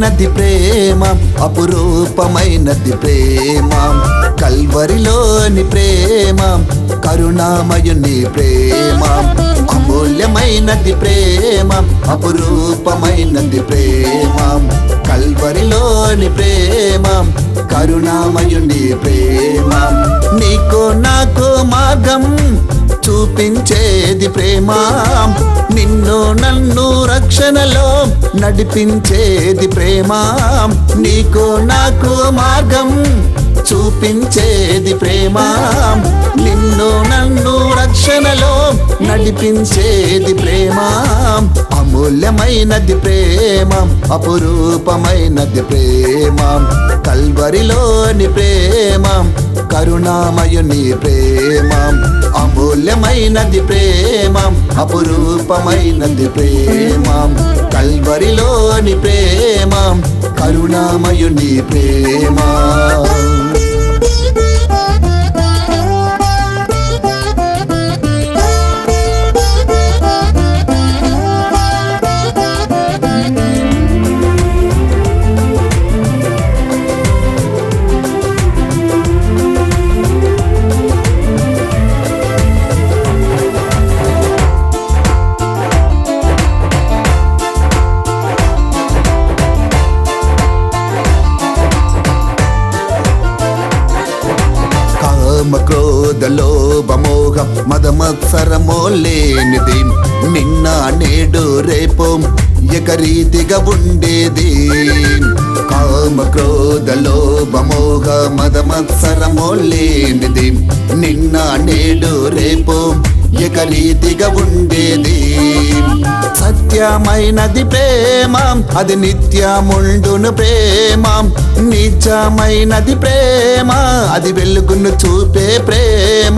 అమూల్యమైనది ప్రేమ, అపురూపమైనది ప్రేమ, కల్వరిలోని ప్రేమ, కరుణామయుని ప్రేమ. అమూల్యమైనది ప్రేమ, అపురూపమైనది ప్రేమ, కల్వరిలోని ప్రేమ, కరుణామయుని ప్రేమ. నీకు నాకు మార్గం చూపించేది ప్రేమ, నిన్ను నన్ను రక్షణలో నడిపించేది ప్రేమ. నీకు నాకు మార్గం చూపించేది ప్రేమ, నిన్ను నన్ను రక్షణలో నడిపించేది ప్రేమ. అమూల్యమైనది ప్రేమ, అపురూపమైనది ప్రేమ, కల్వరిలోని ప్రేమ, కరుణామయుని ప్రేమ. అమూల్యమైనది ప్రేమ, అపురూపమైనది ప్రేమ, కల్వరిలోని ప్రేమ, కరుణామయుని ప్రేమ. క్రోధ లోభమోహ మదమత్సరమో లేనిది, నిన్న నేడు రేపు ఏకరీతిగా ఉండేది. కామ క్రోధ లోభమోహ మదమత్సరమో లేనిది, నిన్న నేడు రేపు ఏకరీతిగా ఉండేది. సత్యమైనది ప్రేమ, అది నిత్యముండును ప్రేమ. నిజమైనది ప్రేమ, అది వెలుగును చూపే ప్రేమ.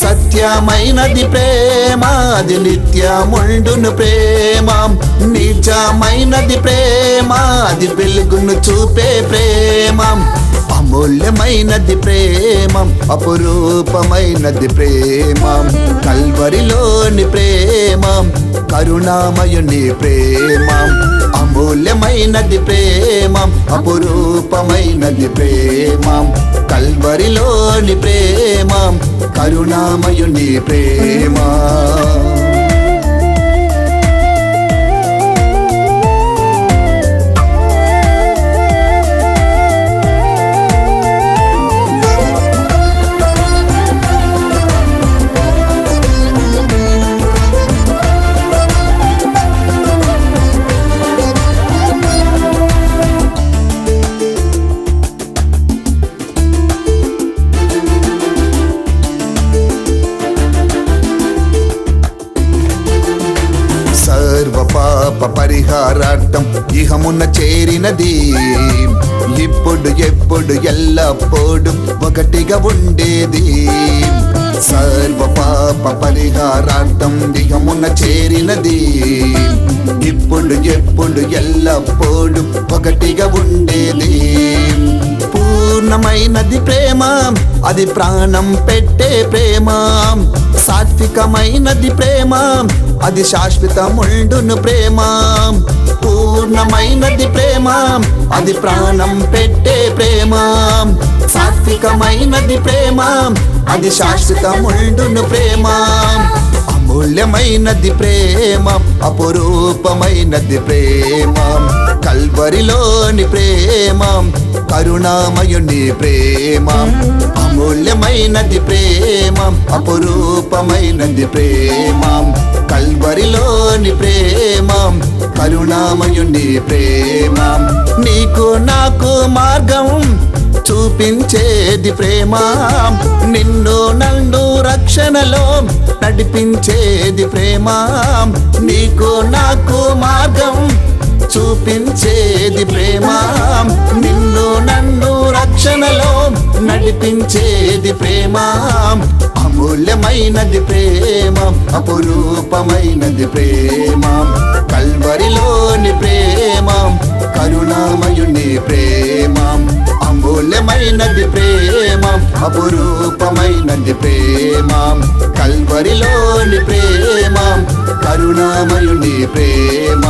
సత్యమైనది ప్రేమ, అది నిత్యముండును ప్రేమ. నిజమైనది ప్రేమ, అది వెలుగును చూపే ప్రేమ. అమూల్యమైనది ప్రేమ, అపురూపమైనది ప్రేమ, కల్వరిలోని ప్రేమ, కరుణామయుని ప్రేమ. అమూల్యమైనది ప్రేమ, అపురూపమైనది ప్రేమ, కల్వరిలోని ప్రేమ, కరుణామయుని ప్రేమ. పాప పరిహారార్థం ఇహమున చేరినది, ఇప్పుడు ఎప్పుడు ఎల్లప్పుడు ఒకటిగా ఉండేది. సర్వ పాప పరిహారార్థం ఇహమున చేరినది, ఇప్పుడు ఎప్పుడు ఎల్లప్పుడు ఒకటిగా ఉండేది. పూర్ణమైనది ప్రేమ, అది ప్రాణం పెట్టే ప్రేమ. సాత్వికమైనది ప్రేమ, అది శాశ్వతముండును ప్రేమ. పూర్ణమైనది ప్రేమ, అది ప్రాణం పెట్టే ప్రేమ. సాత్వికమైనది ప్రేమ, అది శాశ్వతముండును ప్రేమ. అమూల్యమైనది ప్రేమ, అపురూపమైనది ప్రేమ, కల్వరిలోని ప్రేమ, కరుణామయుని ప్రేమ. అమూల్యమైనది ప్రేమ, అపురూపమైనది ప్రేమ, కల్వరిలోని ప్రేమ, కరుణామయుని ప్రేమ. నీకు నాకు మార్గం చూపించేది ప్రేమ, నిన్ను నన్ను రక్షణలో నడిపించేది ప్రేమ. నీకు నాకు మార్గం చూపించేది ప్రేమ, నిన్ను నన్ను రక్షణలో నడిపించేది ప్రేమ. అమూల్యమైనది ప్రేమ, అపురూపమైనది ప్రేమ, కల్వరిలోని ప్రేమ, కరుణామయుని ప్రేమ అమూల్యమైనది ప్రేమ, అపురూపమైనది ప్రేమ, కల్వరిలోని ప్రేమ. కరుణామయుని ప్రేమ,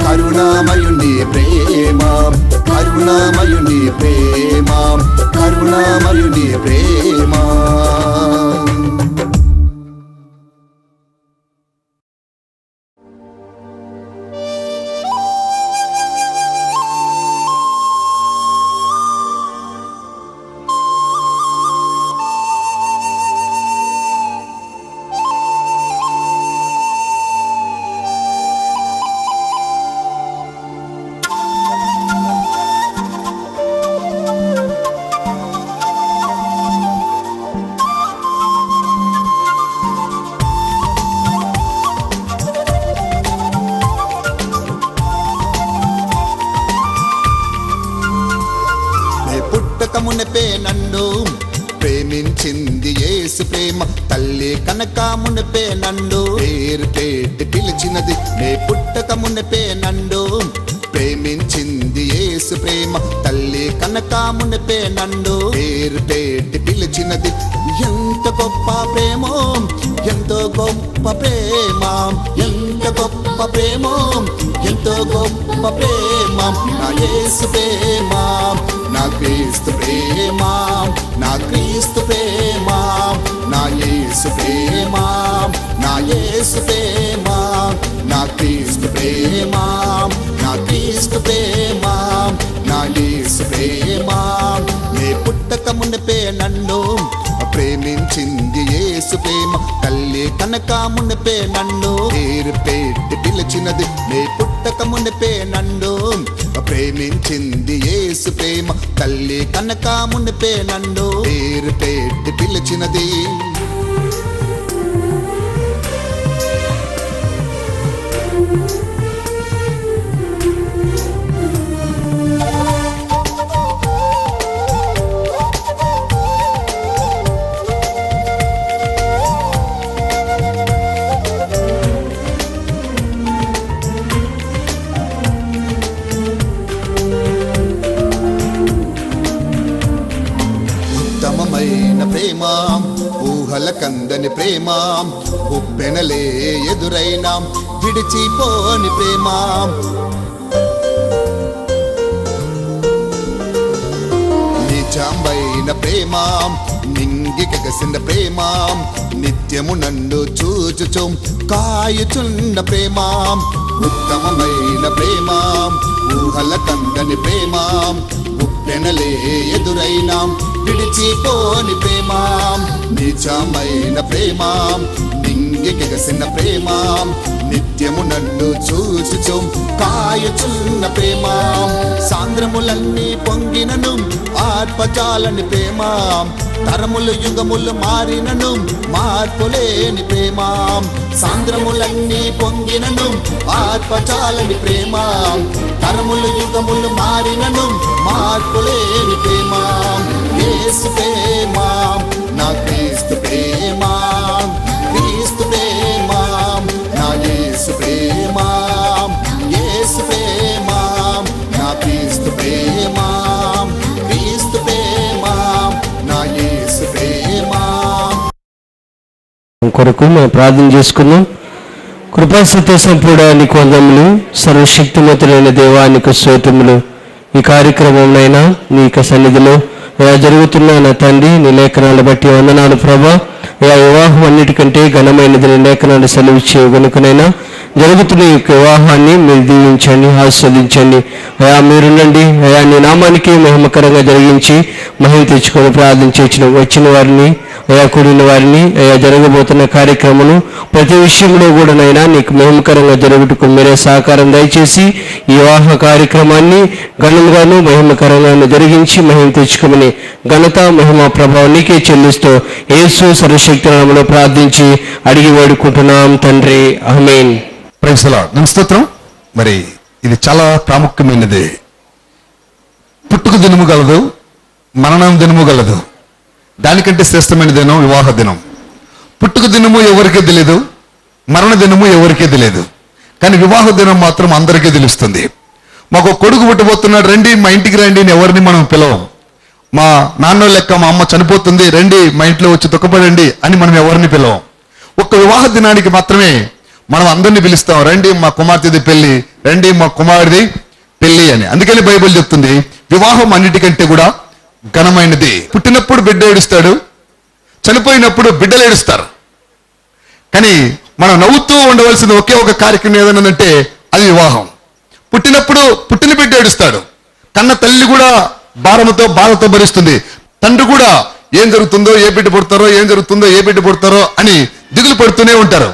కరుణామయుని ప్రేమ, కరుణామయుని ప్రేమ, కరుణామయుని ప్రేమ. పుట్టకమునపే నన్ను ప్రేమించింది యేసు ప్రేమ, తల్లి కనకమునపే నన్ను పేరు పెట్టి పిలిచినది. నే పుట్టకమునపే నన్ను ప్రేమించింది యేసు ప్రేమ, తల్లి కనకమునపే నన్ను పేరు పెట్టి పిలిచినది. ఎంత గొప్ప ప్రేమ, ఎంతో గొప్ప ప్రేమ, ఎంత గొప్ప ప్రేమ, ఎంతో గొప్ప ప్రేమ. నా యేసు ప్రేమ, నా క్రీస్తు ప్రేమ, నా క్రీస్తు ప్రేమ, నా యేసు ప్రేమ, నా యేసు ప్రేమ, నా క్రీస్తు ప్రేమ, నా క్రీస్తు ప్రేమ, నా యేసు ప్రేమ. నే పుట్టకమునపే నన్ను ప్రేమించింది యేసు ప్రేమ, తల్లి కనకమునపే నన్ను పేరు పెట్టి పిలిచినది. నే పుట్టకమునపే నన్ను ప్రేమించింది యేసు ప్రేమ, తల్లి కనకమునపే నన్ను పేరు పెట్టి పిలిచినది. ప్రేమ ఊహల కందని ప్రేమ, ఉప్పెనలే ఎదురైనా విడిచిపోని ప్రేమ. నిజమైన ప్రేమ, నింగి కగసిన ప్రేమ, నిత్యము నన్ను చూచుచు కాయుచున్న ప్రేమ. ఉత్తమమైన ప్రేమ, ఊహల కందని ప్రేమ, ఉప్పెనలే ఎదురైనా విడిచిపోని ప్రేమ. నిజమైన ప్రేమ, నింగి కగసిన ప్రేమ, నిత్యము నన్ను చూచుచు కాయుచున్న ప్రేమ. సాంద్రములన్నీ పొంగినను ఆర్పచాలని ప్రేమ, తరములు యుగములు మారినను మార్పులేని ప్రేమ. సాంద్రములన్నీ పొంగినను ఆర్పచాలని ప్రేమ, తరములు యుగములు మారినను మార్పులేని ప్రేమ. యేసు ప్రేమ, నా క్రీస్తు ప్రేమ, క్రీస్తు ప్రేమ, నా యేసు ప్రేమ, యేసు ప్రేమ, నా క్రీస్తు ప్రేమ, క్రీస్తు ప్రేమ, నా యేసు ప్రేమ. కొరకు మనం ప్రార్థన చేసుకుందాం. కృపా సత్య సంపూర్ణానికి వందములు, సర్వశక్తిమంతులైన దేవానికి స్తోత్రములు. ఈ కార్యక్రమంలో నీ యొక్క సన్నిధిలో ఇలా జరుగుతున్న నా తండ్రి, నీ లేఖనాలు బట్టి వందనాలు ప్రభా. ఇలా వివాహం అన్నిటికంటే ఘనమైనది నీ లేఖనాలు సెలవిచ్చే కనుకనైనా జరుగుతున్న ఈ వివాహాన్ని మీరు దీవించండి, ఆస్వాదించండి. అయా మీరుండండి. అయా నీ నామానికి మహిమకరంగా జరిగించి మహిమ తెచ్చుకొని ప్రార్థించి వచ్చిన వారిని, అయా కూడిన వారిని, అయా జరగబోతున్న కార్యక్రమం ప్రతి విషయంలో కూడా నైనా నీకు మహిమకరంగా జరుగుటకు మీరే సహకారం దయచేసి ఈ వివాహ కార్యక్రమాన్ని ఘనంగాను మహిమకరంగాను జరిగించి మహిమ తెచ్చుకోమని ఘనత మహిమ ప్రభావం నీకే చెల్లిస్తూ యేసు సర్వశక్తి నామములో ప్రార్థించి అడిగి వేడుకుంటున్నాం తండ్రి, ఆమేన్. Praise the lord. స్తోత్రం. మరి ఇది చాలా ప్రాముఖ్యమైనది. పుట్టుక దినము గలదు, మరణం దినము గలదు. దానికంటే శ్రేష్టమైన దినం వివాహ దినం. పుట్టుక దినము ఎవరికీ తెలియదు, మరణ దినము ఎవరికీ తెలియదు, కానీ వివాహ దినం మాత్రం అందరికీ తెలుస్తుంది. మాకు కొడుకు పుట్టబోతున్నాడు, రండి మా ఇంటికి రండి అని ఎవరిని మనం పిలవం. మా నాన్న లెక్క మా అమ్మ చనిపోతుంది, రండి మా ఇంట్లో వచ్చి దుఃఖపడండి అని మనం ఎవరిని పిలవం. ఒక్క వివాహ దినానికి మాత్రమే మనం అందరినీ పిలుస్తాం, రండి మా కుమార్తెది పెళ్లి, రండి మా కుమారుడిది పెళ్లి అని. అందుకని బైబిల్ చెప్తుంది వివాహం అన్నిటికంటే కూడా ఘనమైనది. పుట్టినప్పుడు బిడ్డ ఏడుస్తాడు, చనిపోయినప్పుడు బిడ్డలు ఏడుస్తారు. కానీ మనం నవ్వుతూ ఉండవలసిన ఒకే ఒక కార్యక్రమం ఏదనంటే అది వివాహం. పుట్టినప్పుడు పుట్టిన బిడ్డ ఏడుస్తాడు, కన్న తల్లి కూడా భారంతో బాధతో భరిస్తుంది, తండ్రి కూడా ఏం జరుగుతుందో, ఏ బిడ్డ పుడతారో, ఏం జరుగుతుందో, ఏ బిడ్డ పుడతారో అని దిగులు పడుతూనే ఉంటారు.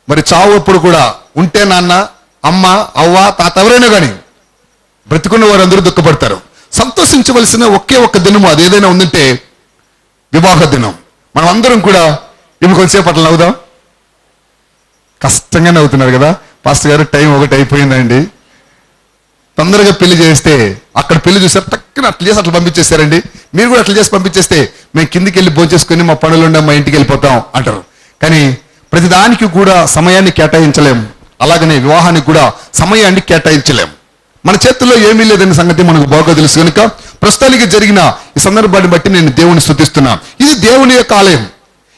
మరి చావు అప్పుడు కూడా ఉంటే నాన్న, అమ్మ, అవ్వ, తాత ఎవరైనా కానీ బ్రతికున్న వారందరూ దుఃఖపడతారు. సంతోషించవలసిన ఒకే ఒక్క దినము అది ఏదైనా ఉందంటే వివాహ దినం. మనం అందరం కూడా ఇవి కొంతసేపు అట్లా నవ్వుదాం. కష్టంగా నవ్వుతున్నారు కదా పాస్టర్ గారు, టైం ఒకటి అయిపోయిందండి, తొందరగా పెళ్లి చేస్తే అక్కడ పెళ్లి చూసారు, టక్కున అట్లా చేసి అట్లా పంపించేస్తారండి. మీరు కూడా అట్లా చేసి పంపించేస్తే మేము కిందికి వెళ్ళి భోంచేసుకొని మా పనులు ఉండే మా ఇంటికి వెళ్ళిపోతాం అంటారు. కానీ ప్రతిదానికి కూడా సమయాన్ని కేటాయించలేం, అలాగనే వివాహానికి కూడా సమయాన్ని కేటాయించలేం. మన చేతుల్లో ఏమీ లేదనే సంగతి మనకు బాగా తెలుసు కనుక ప్రస్తుతానికి జరిగిన ఈ సందర్భాన్ని బట్టి నేను దేవుని స్తుతిస్తున్నా. ఇది దేవుని యొక్క ఆలయం.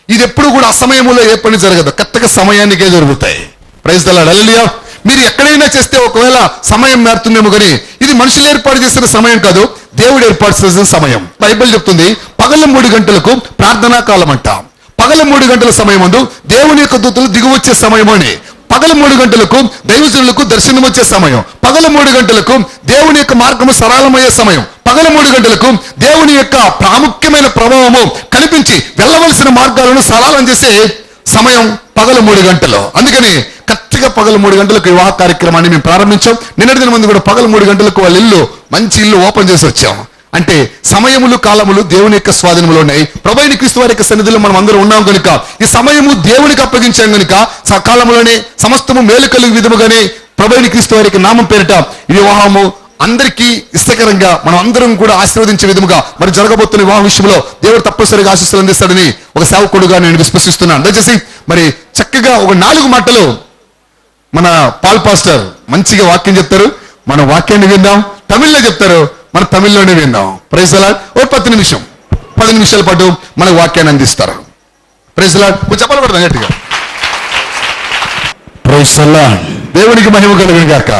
ఇది ఎప్పుడు కూడా అసమయంలో ఏ పని జరగదు, కరెక్ట్గా సమయానికే జరుగుతాయి. ప్రైజ్ ది లార్డ్, హల్లెలూయా. మీరు ఎక్కడైనా చేస్తే ఒకవేళ సమయం మారుతుందేమో కానీ ఇది మనుషులు ఏర్పాటు చేసిన సమయం కాదు, దేవుడు ఏర్పాటు చేసిన సమయం. బైబిల్ చెప్తుంది పగల 3 గంటలకు ప్రార్థనా కాలం అంట. పగల 3 గంటల సమయం అందు దేవుని యొక్క దూతలు దిగి వచ్చే సమయం అని. పగల 3 గంటలకు దైవజనులకు దర్శనం వచ్చే సమయం. పగల 3 గంటలకు దేవుని యొక్క మార్గము సరళమయ్యే సమయం. పగల 3 గంటలకు దేవుని యొక్క ప్రాముఖ్యమైన ప్రభావము కనిపించి వెళ్ళవలసిన మార్గాలను సరళం చేసే సమయం పగల 3 గంటలు. అందుకని కరెక్ట్గా పగల 3 గంటలకు వివాహ కార్యక్రమాన్ని మేము ప్రారంభించాం. నిన్నటి దిన ముందు కూడా పగల 3 గంటలకు వాళ్ళ ఇల్లు మంచి ఇల్లు ఓపెన్ చేసి వచ్చాం. అంటే సమయములు కాలములు దేవుని యొక్క స్వాధీనంలో ఉన్నాయి. ప్రభువైన క్రీస్తు వారి యొక్క సన్నిధిలో మనం అందరం ఉన్నాం కనుక ఈ సమయము దేవునికి అప్పగించాం కనుక సకాలంలోనే సమస్తము మేలు కలుగు విధముగానే ప్రభువైన క్రీస్తు వారి యొక్క నామం పేరిట ఈ వివాహము అందరికీ ఇష్టకరంగా మనం అందరం కూడా ఆశీర్వదించే విధముగా మరి జరగబోతున్న వివాహ విషయంలో దేవుడు తప్పనిసరిగా ఆశీస్సులు అందిస్తాడని ఒక సేవకుడుగా నేను విశ్వసిస్తున్నాను. దయచేసి మరి చక్కగా ఒక 4 మాటలు మన పాల్ పాస్టర్ మంచిగా వాక్యం చెప్తారు, మన వాక్యాన్ని విందాం. తమిళ్లో చెప్తారు, మన తమిళ్లోనే విందాం. Praise the lord. ఓ 10 నిమిషాల పాటు మన వాక్యాన్ని అందిస్తారు. Praise the Lord. కొంచెం చెప్పాలి పడతాం గట్టిగా. Praise the Lord. దేవునికి మహిమ కలుగును గాక.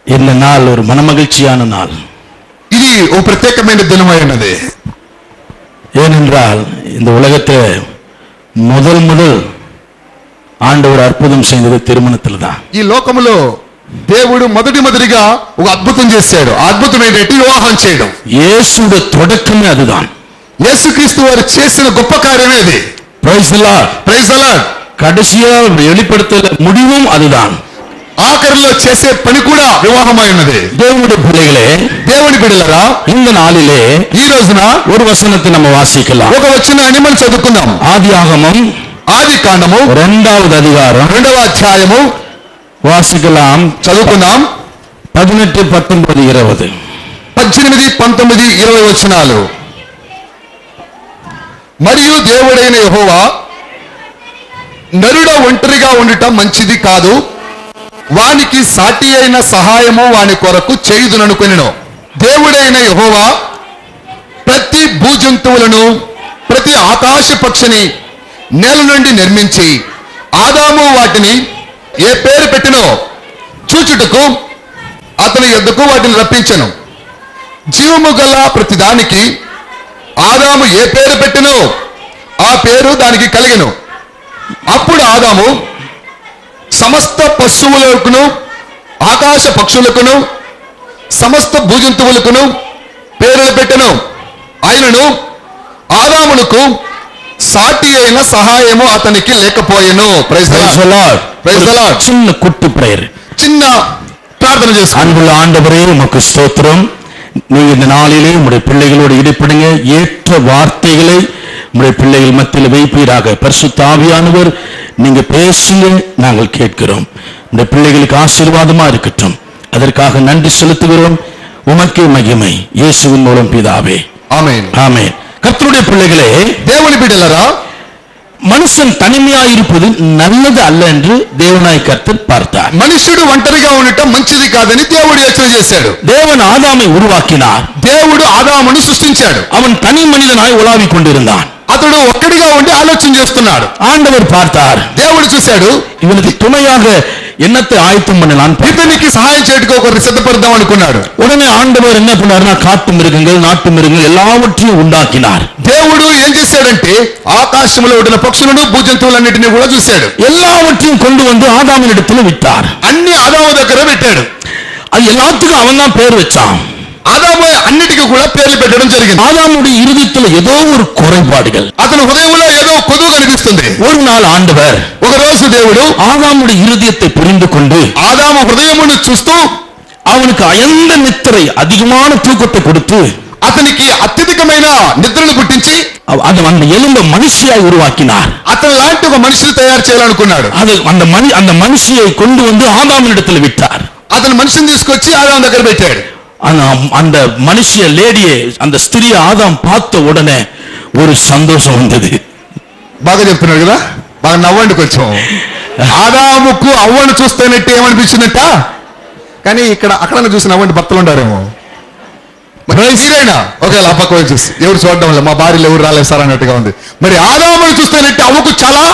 இந்த நாள் ஒரு மனமகிழ்ச்சியான நாள். ఇది ఓ ప్రత్యేకమైన దినమైనది. ஏனென்றால் இந்த உலகத்தில் முதல் ஆண்டவர் அற்புதம் செய்தது திருமணத்தில் தான். ఈ లోకములో దేవుడు మొదటిగా ఒక అద్భుతం చేశాడు. ఆ అద్భుతం ఏంటంటే వివాహం చేయడం. இயேசுடைய தொடக்கமே அதுதான். యేసుక్రీస్తు వారు చేసిన గొప్ప కార్యమే అది. Praise the Lord. Praise the Lord. కడసియా வெளிப்படுத்தல முடிவும் அதுதான். ఆఖరిలో చేసే పని కూడా వివాహమై ఉన్నది. దేవుడి பிள்ளைகளே, దేవుని బిడ్డలారా, இந்த நாளிலே ఈ రోజున ஒரு వచనத்தை நம்ம వాసిக்கலாம். ఒక వచనాన్ని మనం చదువుకుందాం. ஆதியாகமம் ఆది కాండము 2వ అధికారం 2వ అధ్యాయము వాసికలాం. చదువుకుందాం. 18, 19, 20. 18, 19, 20 వచనాలు. మరియు దేవుడైన యెహోవా నరుడ ఒంటరిగా ఉండటం మంచిది కాదు, వానికి సాటి అయిన సహాయము వాని కొరకు చేయుదుననుకొనెను. దేవుడైన యెహోవా ప్రతి భూజంతువులను ప్రతి ఆకాశ పక్షిని నేల నుండి నిర్మించి ఆదాము వాటిని ఏ పేరు పెట్టినో చూచుటకు అతని యొద్దకు వాటిని రప్పించెను. జీవము గల ప్రతిదానికి ఆదాము ఏ పేరు పెట్టినో ఆ పేరు దానికి కలిగెను. అప్పుడు ఆదాము సమస్త పశువులకును ఆకాశ పక్షులకును సమస్త భూజంతువులకును పేర్లు పెట్టెను. ఆయనను ఆదామునకు సాటి అయిన సహాయము అతనికి లేకపోయెను. Praise the Lord. Praise the Lord. చిన్న కుట్టు ప్రేయర్, చిన్న ప్రార్థన చేసుకోండి. அன்புள்ள ஆண்டவரே, உமக்கு ஸ்தோத்திரம். நீங்க இந்த நாளிலே உங்களுடைய பிள்ளைகளோடு ஈடுபடுங்க. ஏற்ற வார்த்தைகளை உங்களுடைய பிள்ளைகள் மத்தியில் வைப்பீராக. பரிசுத்த ஆவியானவர் நீங்க பேசுங்க, நாங்கள் கேட்கிறோம். இந்த பிள்ளைகளுக்கு ஆசீர்வாதமா இருக்கட்டும். அதற்காக நன்றி செலுத்துகிறோம். உமக்கே மகிமை. இயேசுவின் மூலம் பிதாவே, ఆమేన్. ஆமென். கர்த்தருடைய பிள்ளைகளே, దేవుని బిడ్డలారా, மனுஷன் தனிமையாயிருப்பது நல்லது அல்ல என்று தேவனாய் கர்த்தர் பார்த்தார். మనుష్యుడు ఒంటరిగా ఉండటం మంచిది కాదని దేవుడు హెచ్చరిక చేశాడు. தேவன் ஆதாமை உருவாக்கினார். దేవుడు ఆదామును సృష్టించాడు. அவன் தனி மனிதனாய் உலாவிக் கொண்டிருந்தான். అతడు ఒక్కడిగా ఉండి ఆలోచన చేస్తున్నాడు. ஆண்டவர் பார்த்தார். దేవుడు చూశాడు, இவனுக்கு துணையாக என்னத்தை ஆயத்தம் பண்ணலாம், ఇతనికి సహాయం చేయడానికి ఒకరిని సిద్ధపడదాం అనుకున్నాడు. உடனே ஆண்டவர் என்ன பண்ணாருன்னா காட்டு மிருகங்கள் நாட்டு மிருகங்கள் எல்லாவற்றையும் உண்டாக்கினார். దేవుడు ఏం చేశాడంటే ఆకాశంలో ఉండిన పక్షులను భూజంతువులన్నిటిని కూడా చూశాడు. எல்லாவற்றையும் கொண்டு வந்து ஆதாமினிடத்தில் விட்டார். అన్ని ఆదాము దగ్గర పెట్టాడు. அது எல்லாத்துக்கும் அவன் தான் பேர் வச்சான். ఆదాము అన్నిటికీ కూడా పేర్లు పెట్టడం జరిగింది. ஆதாமுடைய இருதயத்தில் ஏதோ ஒரு குறைபாடுகள், అతని హృదయంలో ఏదో కొదువు కనిపిస్తుంది. ஒரு நாள் ఆండவர் ఒక రోజు దేవుడు ஆதாமுடைய இருதயத்தை புரிந்து கொண்டு ఆదాము హృదయమును చూస్తూ அவனுக்கு அயர்ந்த நித்திரை அதிகமான தூக்கத்தை கொடுத்து అతనికి అత్యధికమైన నిద్రను పుట్టించి அந்த எலும்ப மனுஷியாய் உருவாக்கினார். అతను లాంటి ఒక మనిషిని తయారు చేయాలనుకున్నాడు. அது அந்த மனுஷியை கொண்டு வந்து ஆதாமினிடத்தில் விட்டார். అతను మనిషిని తీసుకొచ్చి ఆదాము దగ్గర పెట్టాడు. அந்த மனுஷிய லேடியை அந்த ஸ்திரியை ஆதாம் பார்த்த உடனே ஒரு சந்தோஷம் வந்தது. బాగా చెప్తున్నాడు కదా, బాగా నవ్వండి కొంచెం. ఆదాముకు అవ్వను చూస్తేనట్టు ఏమనిపించిందట, కానీ ఇక్కడ అక్కడ చూసి నవ్వండి భక్తులు ఉండారేమో. మీరైనా ఒకవేళ ఆ పక్క వైపు చూసి ఎవరు చూడడం వల్ల మా భార్యలు ఎవరు రాలేదు సార్ అన్నట్టుగా ఉంది. మరి ఆదామును చూస్తేనట్టు అవ్వకు చాలా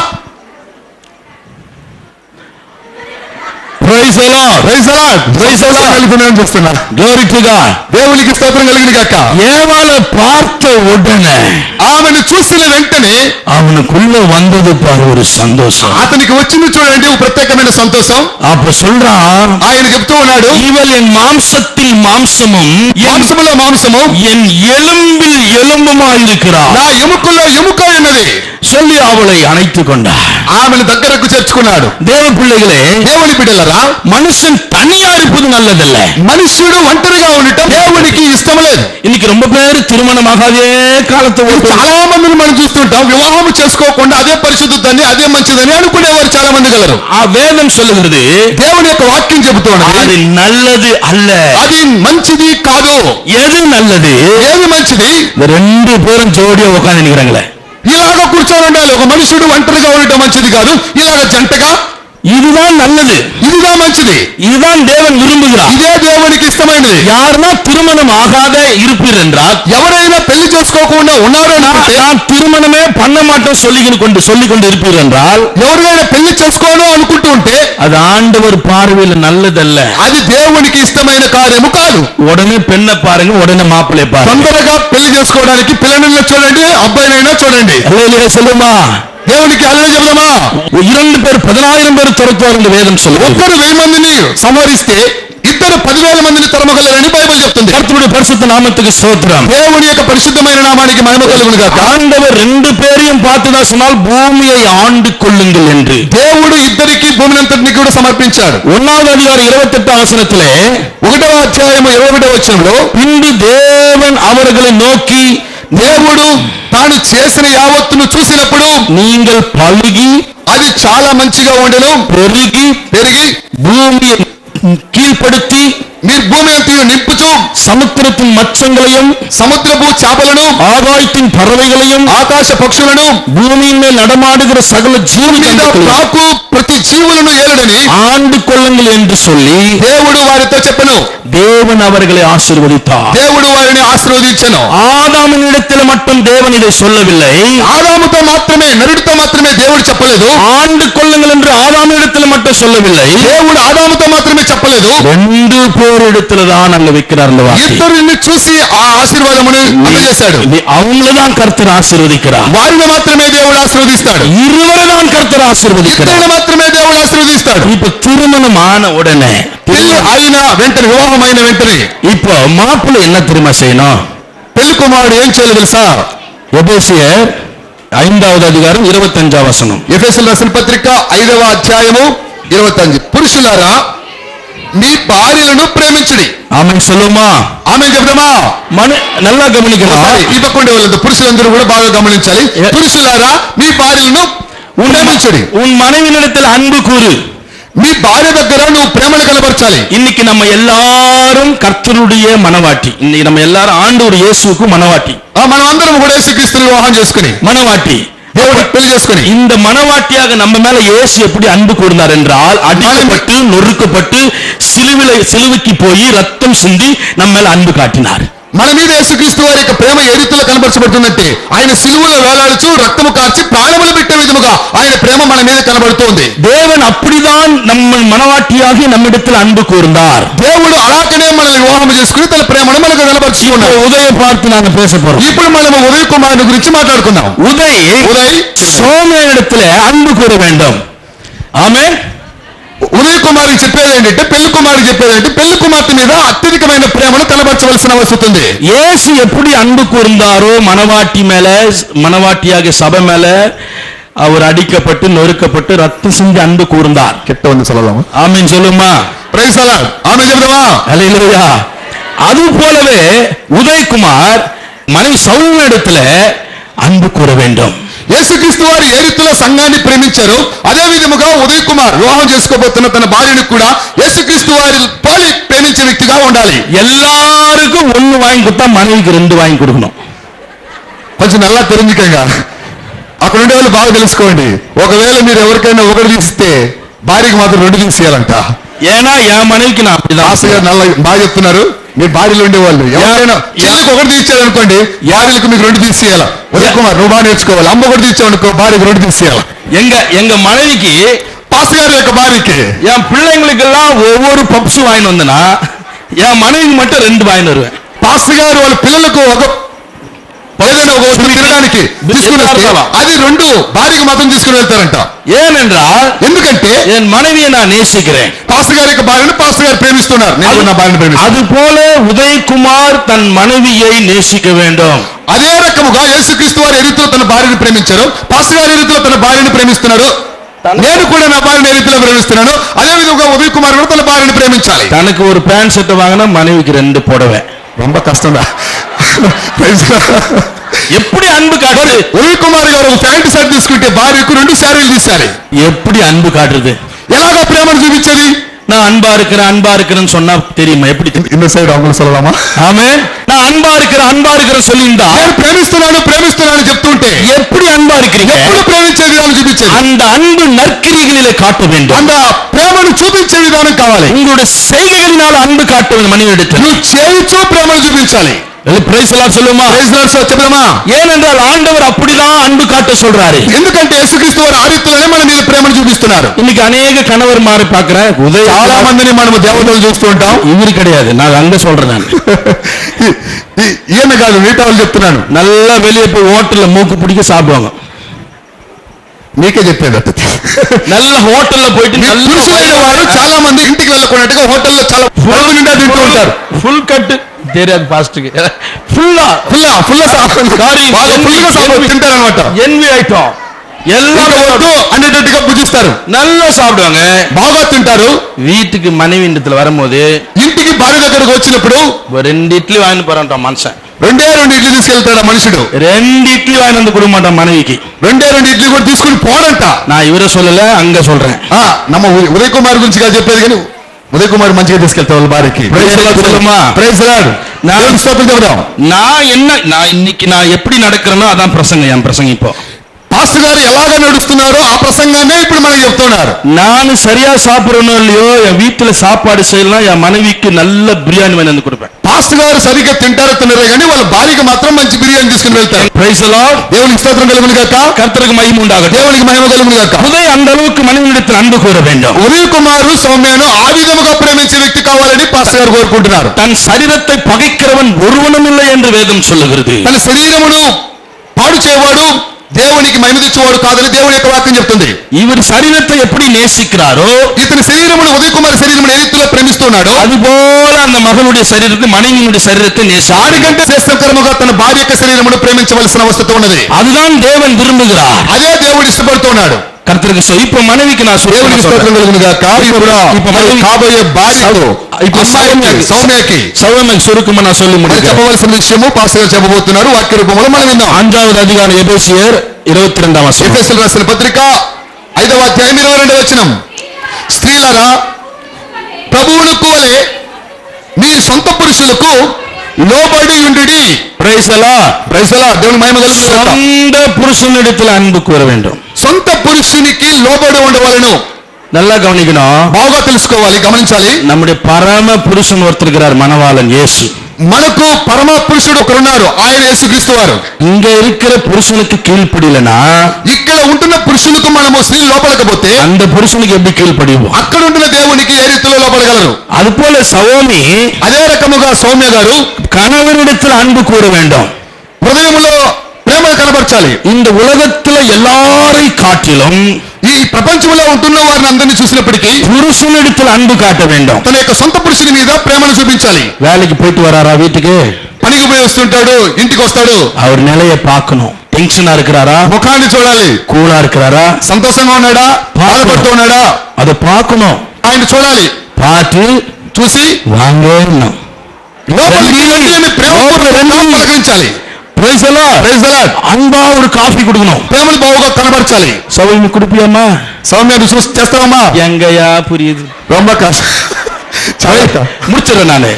చూస్తున్నారు. Glory to God. దేవునికి స్తోత్రం కలిగిన గాక. ஏவாளை பார்த்த உடனே ఆమెను చూసిన వెంటనే அவனுக்குள்ள வந்தது பாரு ஒரு சந்தோஷம். అతనికి వచ్చింది చూడండి ఒక ప్రత్యేకమైన సంతోషం. அப்ப சொல்றான், ఆయన చెప్తూ ఉన్నాడు, இவள் என் மாம்சத்தில் மாம்சமும் మాంసములో మాంసము என் எலும்பில் எலும்புமாயிருக்கிறாள். నా ఎముకల్లో ఎముక ఉన్నది சொல்லி அவளை அணைத்துக் கொண்டார். ఆమెను దగ్గరకు చేర్చుకున్నాడు. தேவ பிள்ளைகளே, దేవుని బిడ్డలారా, மனுஷன் தனியா இருப்பது நல்லதல்ல. మనుష్యుడు ఒంటరిగా ఉండటం దేవునికి ఇష్టం లేదు. இன்னைக்கு ரொம்ப பேர் திருமணமாகாதே காலத்தை చాలా మందిని మనం చూస్తుంటాం, వివాహం చేసుకోకుండా అదే పరిశుద్ధతని అదే మంచిదని అనుకునేవారు చాలా మంది గలరు. ఆ వేదం சொல்லுகிறது, దేవుని యొక్క వాక్యం చెబుతున్నది, அது நல்லது அல்ல. అది మంచిది కాదు. எது நல்லது? ఏది మంచిది? இந்த ரெண்டு பேரும் ஜோடியா உட்கார்ந்து நிக்கிறாங்களே, ఇలాగ కూర్చొని ఉండాలి. ఒక మనుషుడు ఒంటరిగా ఉండటం మంచిది కాదు. ఇలాగ జంటగా இதுதான் நல்லது, ఇదిగా మంచిది. இதுதான் தேவன் விரும்புகிறார். ఇదే దేవునికి ఇష్టమైనది. யாருன்னா திருமணம் ஆகாத இருப்பீர் என்றால், ఎవరైనా పెళ్లి చేసుకోకుండా ఉన్నారు అనుకుంటే, நான் திருமணமே பண்ண மாட்டேன் சொல்லிக் கொண்டு இருப்பீர் என்றால், ఎవరైనా పెళ్లి చేసుకోను అనుకుంటూ ఉంటే அது ஆண்டவர் பார்வையில் நல்லதல்ல. అది దేవునికి ఇష్టమైన కార్యము కాదు. உடனே பெண்ணை பாருங்க, உடனே மாப்பிள்ளை பாருங்க. తొందరగా పెళ్లి చేసుకోవడానికి పిల్లనైనా చూడండి, అబ్బాయినైనా చూడండి. அல்லேலூயா சொல்லுமா? దేవునికి అల్లే చెబుదామా? 2 பேர் 10,000 பேர் துரத்துவார் என்று வேதம் சொல்லுகிறது. ఒక్కరు 1000 మందిని సంహరిస్తే ఇద్దరు 10,000 మందిని తరమగలరని బైబిల్ చెప్తుంది. கர்த்தருடைய பரிசுத்த நாமத்துக்கு ஸ்தோத்திரம். దేవుని యొక్క పరిశుద్ధమైన నామానికి మహిమ కలుగును గాక. ஆண்டவர் 2 பேரையும் பார்த்துதான் சொன்னால் பூமியை ஆண்டு கொள்ளுங்கள் என்று. దేవుడు ఇద్దరికి భూమినంతటిని కూడా సమర్పించాడు. 1வது அதிகாரம் 28 வசனத்திலே 1వ అధ్యాయము 21వ వచనంలో, பின்பு தேவன் அவர்களை நோக்கி, దేవుడు తాను చేసిన యావత్తును చూసినప్పుడు நீங்கள் பலுகி అది చాలా మంచిగా ఉండెను, పెరిగి பூமியை கீழ்ப்படுத்தி మీరు భూమి అంతయు నింపుచు సముద్రத்தின் మత్స్యங்களையும் సముద్రపు చేపలను ஆகாயத்தின் பறவைகளையும் ఆకాశ పక్షులను பூமியின் மேல் நடமாடுகிற சகல ప్రాకు ప్రతి జీవులను ఏలుడని ஆண்டு கொள்ளுங்கள் என்று சொல்லி దేవుడు వారితో చెప్పెను. தேவன் அவர்களை ஆசீர்வதித்தார். దేవుడు వారిని ఆశీర్వదించెను. ஆதாமினிடத்தில் மட்டும் தேவன் இதை சொல்லவில்லை. ఆదాముతో మాత్రమే, నరుడితో మాత్రమే దేవుడు చెప్పలేదు. ஆண்டு கொள்ளுங்கள் என்று ஆதாமினிடத்தில் மட்டும் சொல்லவில்லை. దేవుడు ఆదాముతో మాత్రమే చెప్పలేదు. 2 பேரிடத்துல தான் அங்க வைக்கிறார். ఇద్దరిని చూసి ఆ ఆశీర్వాదమును అందజేశాడు. அவங்களதான் கர்த்தர் ஆசீர்வதிக்கிறார். వారిని మాత్రమే దేవుడు ఆశీర్వదిస్తాడు. இருவரை தான் கர்த்தர் ஆசீர்வதிக்கிறார். ఇద్దరిని మాత్రమే దేవుడు ఆశీర్వదిస్తాడు. இப்ப திருமணம் ஆன உடனே, పెళ్లి అయిన వెంటనే, వివాహం అయిన వెంటనే இப்போ மாப்பிள்ளை என்ன தெரியுமா செய்யணும்? పెళ్లి కుమారుడు ఏం చేయాలి తెలుసా? எபேசியர் 5வது அதிகாரம் 25వ వచనం. ఎఫెసీయులకు రాసిన పత్రిక 5వ అధ్యాయము 25. పురుషులారా మీ భార్యలను ప్రేమించుడి. ఆమెన్ சொல்லுமா? ఆమె చెప్దామా? நல்லா கவனிக்கணும். ఈ పక్క ఉండే వాళ్ళంతా పురుషులందరూ కూడా బాగా గమనించాలి. పురుషులారా మీ భార్యలను ప్రేమించుడి. உன் மனைவியினிடத்தில் அன்பு கூறு. మీ భార్య దగ్గర నువ్వు ప్రేమను కనబరచాలి. இன்னைக்கு நம்ம எல்லாரும் கர்த்தருடைய மனவாட்டி. இன்னைக்கு நம்ம எல்லாரும் ஆண்டவர் இயேசுவுக்கு மனவாட்டி. మనం అందరం కూడా యేసుక్రీస్తుని వివాహం చేసుకుని மனவாட்டி. దేవుడు పెళ్లి చేసుకుని இந்த மனவாட்டியாக நம்ம மேல இயேசு எப்படி அன்பு கூர்ந்தார் என்றால் அடிக்கப்பட்டு நொறுக்கப்பட்டு சிலுவைக்கு போய் ரத்தம் சிந்தி நம்ம மேல அன்பு காட்டினார். మన మీద యేసుక్రీస్తు వారి యొక్క ప్రేమ ఏ రీతిలో కనబరచబడుతుందంటే ఆయన సిలువలో వేలాడుచు రక్తము కార్చి ప్రాణములు పెట్టే విధముగా ఆయన ప్రేమ మన మీద కనబడుతోంది. தேவன் அப்படிதான் நம்ம மனவாட்டியாகி நம்மிடத்தில் அன்பு கூர்ந்தார். దేవుడు అలాగనే మనల్ని వివాహం చేసుకుని తన ప్రేమను మనకు కనబరుచుకున్నాడు. உதய பார்த்து நாங்க பேச போறோம். ఇప్పుడు మనము ఉదయ్ కుమారుని గురించి మాట్లాడుకుందాం. ఉదయ్ సోమేనిடத்துல అன்பు కూర வேண்டும். ఆమేన్. ఉదయ్ కుమారుకి చెప్పేది ఏంటంటే పెళ్లి కుమారుకి చెప్పేది ఏంటంటే పెళ్లి కుమార్తె మీద అత్యధికమైన ప్రేమను కనబరచవలసిన అవసరం ఉంది. యేసు எப்படி அன்பு கூர்ந்தாரோ மனவாட்டி மேல, மனவாட்டியாக சபை மேல அவர் அடிக்கப்பட்டு நொறுக்கப்பட்டு ரத்தம் சிந்தி அன்பு கூர்ந்தார். கிட்ட வந்து சொல்லலாமா? ஆமென் சொல்லுமா? Price the Lord. ஆமென் சொல்லுமா? ஹல்லேலூயா. அது போலவே உதயகுமார் மனைவி சவுலினிடத்துல அன்பு கூற வேண்டும். యేసుక్రీస్తు వారు ఏ రీతిలో సంఘాన్ని ప్రేమించారో అదే విధముగా ఉదయ్ కుమార్ వివాహం చేసుకోబోతున్న తన భార్యను కూడా యేసుక్రీస్తు వారి పోలి ప్రేమించే వ్యక్తిగా ఉండాలి. எல்லாருக்கும் ஒன்னு வாங்கி கொடுத்தா மனைவிக்கு 2 வாங்கி கொடுக்கணும். కొంచెం నల్లా తెరించుకంగా అక్కడ ఉండే వాళ్ళు బాగా తెలుసుకోండి. ఒకవేళ మీరు ఎవరికైనా ఒకటి తీస్తే భార్యకి మాత్రం 2 తీసేయాలంట. ஏன்னா என் மனைவிக்கு நான் அப்படிதான். ఆశ గారు నల్ల బాగా చెప్తున్నారు. మీ భార్యలు ఉండేవాళ్ళు ఎవరైనా చెల్లికి ఒకటి తీసేయాలి అనుకోండి, భార్యలకు మీకు 2 తీసేయాలి. ఉదయ్ కుమార్ నువ్వు బాగా నేర్చుకోవాలి. అమ్మ ఒకటి తీసావు అనుకో, భార్యకు 2 తీసేయాలి. எங்க மனைவிக்கு பாஸ்டர் గారి యొక్క భార్యకి என் பிள்ளைங்களுக்கு எல்லாம் ஒவ்வொரு பப்ஸ் வாங்கி வந்தனா என் மனைவிக்கு மட்டும் 2 வாங்கி வருவேன். పాస్టర్ గారు వాళ్ళ పిల్లలకు ఒక ఏదైనా ఒక వస్తువు తినడానికి తీసుకుని వస్తే అది 2 భార్యకి మాత్రం తీసుకుని వెళ్తారంట. ஏனென்றால் ఎందుకంటే என் மனைவியை நான் நேசிக்கிறேன். పాస్టర్ గారి యొక్క భార్యను పాస్టర్ గారు ప్రేమిస్తున్నారు. నేను నా భార్యను ప్రేమిస్తున్నాను. அது போல ఉదయకుమార్ தன் மனைவியை நேசிக்க வேண்டும். అదే రకముగా యేసుక్రీస్తు వారు ఏ రీతిలో తన భార్యను ప్రేమించారో పాస్టర్ గారు ఏ రీతిలో తన భార్యను ప్రేమిస్తున్నారు. నేను కూడా నా భార్యను ఏ రీతిలో ప్రేమిస్తున్నాను అదే విధంగా ఉదయ్ కుమార్ కూడా తన భార్యను ప్రేమించాలి. தனக்கு ஒரு பேண்ட் ஷர்ட் வாங்கினா மனைவிக்கு 2 புடவை. ரொம்ப కష్టంగా எப்படி அன்பு காட்டுறது? ఉదయ్ కుమార్ గారు ఒక ప్యాంట్ షర్ట్ తీసుకుంటే భార్యకు 2 శారీలు తీశారు. எப்படி అன்பు காட்டுறது? ఎలాగో ప్రేమను చూపించేది? நான் அன்பா இருக்கிறேன்னு சொன்னா தெரியுமா? எப்படி? இந்த సైడ్ அவங்களும் சொல்லலாமா? ஆமென். நான் அன்பா இருக்கிறேன் சொல்லியிருந்தா నేను ప్రేమిస్తున్నాను చెప్తుంటే எப்படி అன்பా இருக்கிறீங்க? ఎప్పుడు ప్రేమించే విధానం చూపించేది. அந்த அன்பு நற்கிரிகளிலே காட்ட வேண்டும். அந்த ప్రేమను చూపించే విధానం కావాలి. உங்களுடைய செய்கைகளினால் அன்பு காட்ட வேண்டும். மனைவியிடத்தில் నువ్వు చేయుచూ ప్రేమను చూపించాలి. பிரைஸ் தி லார்ட் சொல்லுமா? ప్రైజ్ ది లార్డ్ చెప్దామా? ஏனென்றால் ஆண்டவர் அப்படிதான் அன்பு காட்ட சொல்றாரு. ఎందుకంటే యేసుక్రీస్తు వారు ఆ రీతిలోనే మన మీద ప్రేమను చూపిస్తున్నారు. இன்னைக்கு अनेक கணவர் மாறி பார்க்கிறேன். చాలా మందిని మనం దేవతలు చూస్తూ ఉంటాం. இவரு கிடையாது, நான் அங்க சொல்றேன். நான் ఈయన కాదు, మిగతా వాళ్ళు చెప్తున్నాను. நல்லா வெளியே போய் ஹோட்டல்ல மூக்கு பிடிக்க சாப்பிடுவாங்க. మీకే చెప్పేది. நல்ல హోటల్లో పోయి పురుషులైన వారు చాలా మంది ఇంటికి వెళ్ళకున్నట్టుగా హోటల్లో చాలా ఫుల్ నిండా తింటూ ఉంటారు. ఫుల్ కట్ தெரியாது பாஸ்ட்க்கு. ஃபுல்லா తింటారనమాట. ఎన్వి ఐటమ్ எல்லாம் వద్దు అనేటట్టుగా భుజిస్తారు. நல்லா சாப்பிடுவாங்க, బాగా తింటారు. வீட்டுக்கு மனைவி இடத்துல வரும்போது ఇంటికి భార్య దగ్గరకు వచ్చినప్పుడు 2 இட்லி வாங்கி போறான் மனுஷன். 2 ఇడ్లీ తీసుకెళ్తాడు ఆ మనుషుడు. 2 ఇడ్లీ వాங்கி வந்து கொடுக்க மாட்டான் மனைவிக்கு. 2 ఇడ్లీ కూడా తీసుకుని పోడంట. நான் இவரை சொல்லல, అங்க சொல்றேன். நம்ம ఉదయ్ కుమార్ గురించి కాదు చెప్పేది, కానీ ఉదయ్ కుమార్ మంచిగా తీసుకెళ్తా వాళ్ళ భార్యకి. Praise the Lord. நான் இன்னைக்கு நான் எப்படி நடக்கிறேனோ அதான் பிரசங்கம். என் பிரசங்கம் இப்போ పాస్టర్ గారు ఎలాగా నడుస్తున్నారో ఆ ప్రసంగాన్ని ఇప్పుడు మనకు చెప్తున్నారు. நான் சரியா சாப்பிடறனோ இல்லையோ என் வீட்டுல சாப்பாடு செய்யலாம், என் மனைவிக்கு நல்ல பிரியாணி வாங்கி வந்து கொடுப்பேன். పాస్టర్ గారు సరిగ్గా తింటారో కానీ వాళ్ళ భార్యకి మాత్రం మంచి బిర్యానీ తీసుకుని వెళ్తారు. Praise the Lord. దేవునికి స్తోత్రం కలుగును గాక. கர்த்தருக்கு மகிமை உண்டாகட்டும். దేవునికి మహిమ కలుగును గాక. உதய் அந்த அளவுக்கு மனைவியிடத்தில் அன்பு கூற வேண்டும். ఉదయ్ కుమారు సౌమ్యను ఆ విధముగా ప్రేమించే వ్యక్తి కావాలని పాస్టర్ గారు కోరుకుంటున్నారు. தன் சரீரத்தை பகைக்கிறவன் ஒருவனும் இல்லை என்று வேதம் சொல்லுகிறது. తన శరీరమును పాడు చేయవాడు దేవునికి మహిమ తెచ్చేవాడు కాదని దేవుని యొక్క వాక్యం చెప్తుంది. இவர் சரீரத்தை எப்படி நேசிக்கிறாரோ, ఇతని శరీరమును ఉదయ్ కుమార్ శరీరమును ఏ రీతిలో ప్రేమిస్తున్నాడో அதுபோல அந்த மகனுடைய சரீரத்தை, மனைவியுடைய சரீரத்தை దానికంటే శ్రేష్టకరముగా తన భార్య యొక్క శరీరమును ప్రేమించవలసిన అవసరం ఉన్నది. அதுதான் தேவன் விரும்புகிறார். అదే దేవుడు ఇష్టపడుతున్నాడు. கர்த்தருக்கு இப்ப மனைவிக்கு நான் దేవునికి స్తోత్రం కలుగును గాక. ఇప్పుడు కాబోయే భార్యకు సౌమ్యకి సురుకుమ நான் சொல்லி முடிக்கிறேன். చెప్పవలసిన విషయము పాస్టర్ గారు చెప్పబోతున్నారు. వాక్య రూపంలో మనం విందాం. 5వ అధికారం ఎఫెసీయులు 22వ వచనం. ఎఫెసీయులకు రాసిన పత్రిక 5వ అధ్యాయం 22వ వచనం. స్త్రీలారా ప్రభువునకు వలె మీ సొంత పురుషులకు లోబడి ఉండి. Praise the Lord. ప్రైసలా దేవుని మహిమ కలుగును గాక. சொந்த புருஷனிடத்தில் அன்பு கூற வேண்டும். సొంత పురుషునికి లోబడి ఉండవలను. நல்லா கவனிக்கணும். బాగా తెలుసుకోవాలి, గమనించాలి. நம்முடைய பரம புருஷன் ஒருத்தர் இருக்கிறார், மணவாளன் இயேசு. మనకు పరమ పురుషుడు ఒకరున్నారు, ఆయన యేసుక్రీస్తు వారు. இங்க இருக்கிற புருஷனுக்கு கீழ்ப்படியலனா, ఇక్కడ ఉంటున్న పురుషులకు మనము స్త్రీ లోపడకపోతే அந்த புருஷனுக்கு எப்படி கீழ்ப்படிவோம்? అక్కడ ఉంటున్న దేవునికి ఏ రీతిలో లోపడగలరు? அது போல సౌమి అదే రకముగా సౌమ్య గారు கணவனிடத்தில் அன்பு கூற வேண்டும். హృదయములో ప్రేమ కనబరచాలి. இந்த உலகத்துல எல்லாரை காட்டிலும் ఈ ప్రపంచంలో ఉంటున్న వారిని అందరినీ చూసినప్పటికీ புருஷனிடத்தில் அன்பு காட்ட வேண்டும். తన యొక్క సొంత పురుషుని మీద ప్రేమను చూపించాలి. வேலைக்கு போயிட்டு வராரா, வீட்டுக்கு పనికి పోయి వస్తుంటాడు, ఇంటికి వస్తాడు, அவர் நிலையை பார்க்கணும். டென்ஷனா இருக்கிறாரா, ముఖాన్ని చూడాలి. கூலா இருக்கிறாరా, సంతోషంగా ఉన్నాడా, బాధపడుతూ ఉన్నాడా, அதை பார்க்கணும். ఆయన చూడాలి. பார்த்து చూసి வாங்க లోపలికి రండి అని ప్రేమపూర్వకంగా పలకరించాలి. Praise the Lord. Praise the Lord. அன்பா ஒரு காஃபி கொடுக்கணும். ప్రేమను బావుగా కనబరచాలి. சௌமி குடுப்பியம்மா? సౌమ్యాన్ని చూసి చేస్తావమ్మా? எங்கயா புரியுது, ரொம்ப కష్టం. முடிச்சிடறேன் நானு.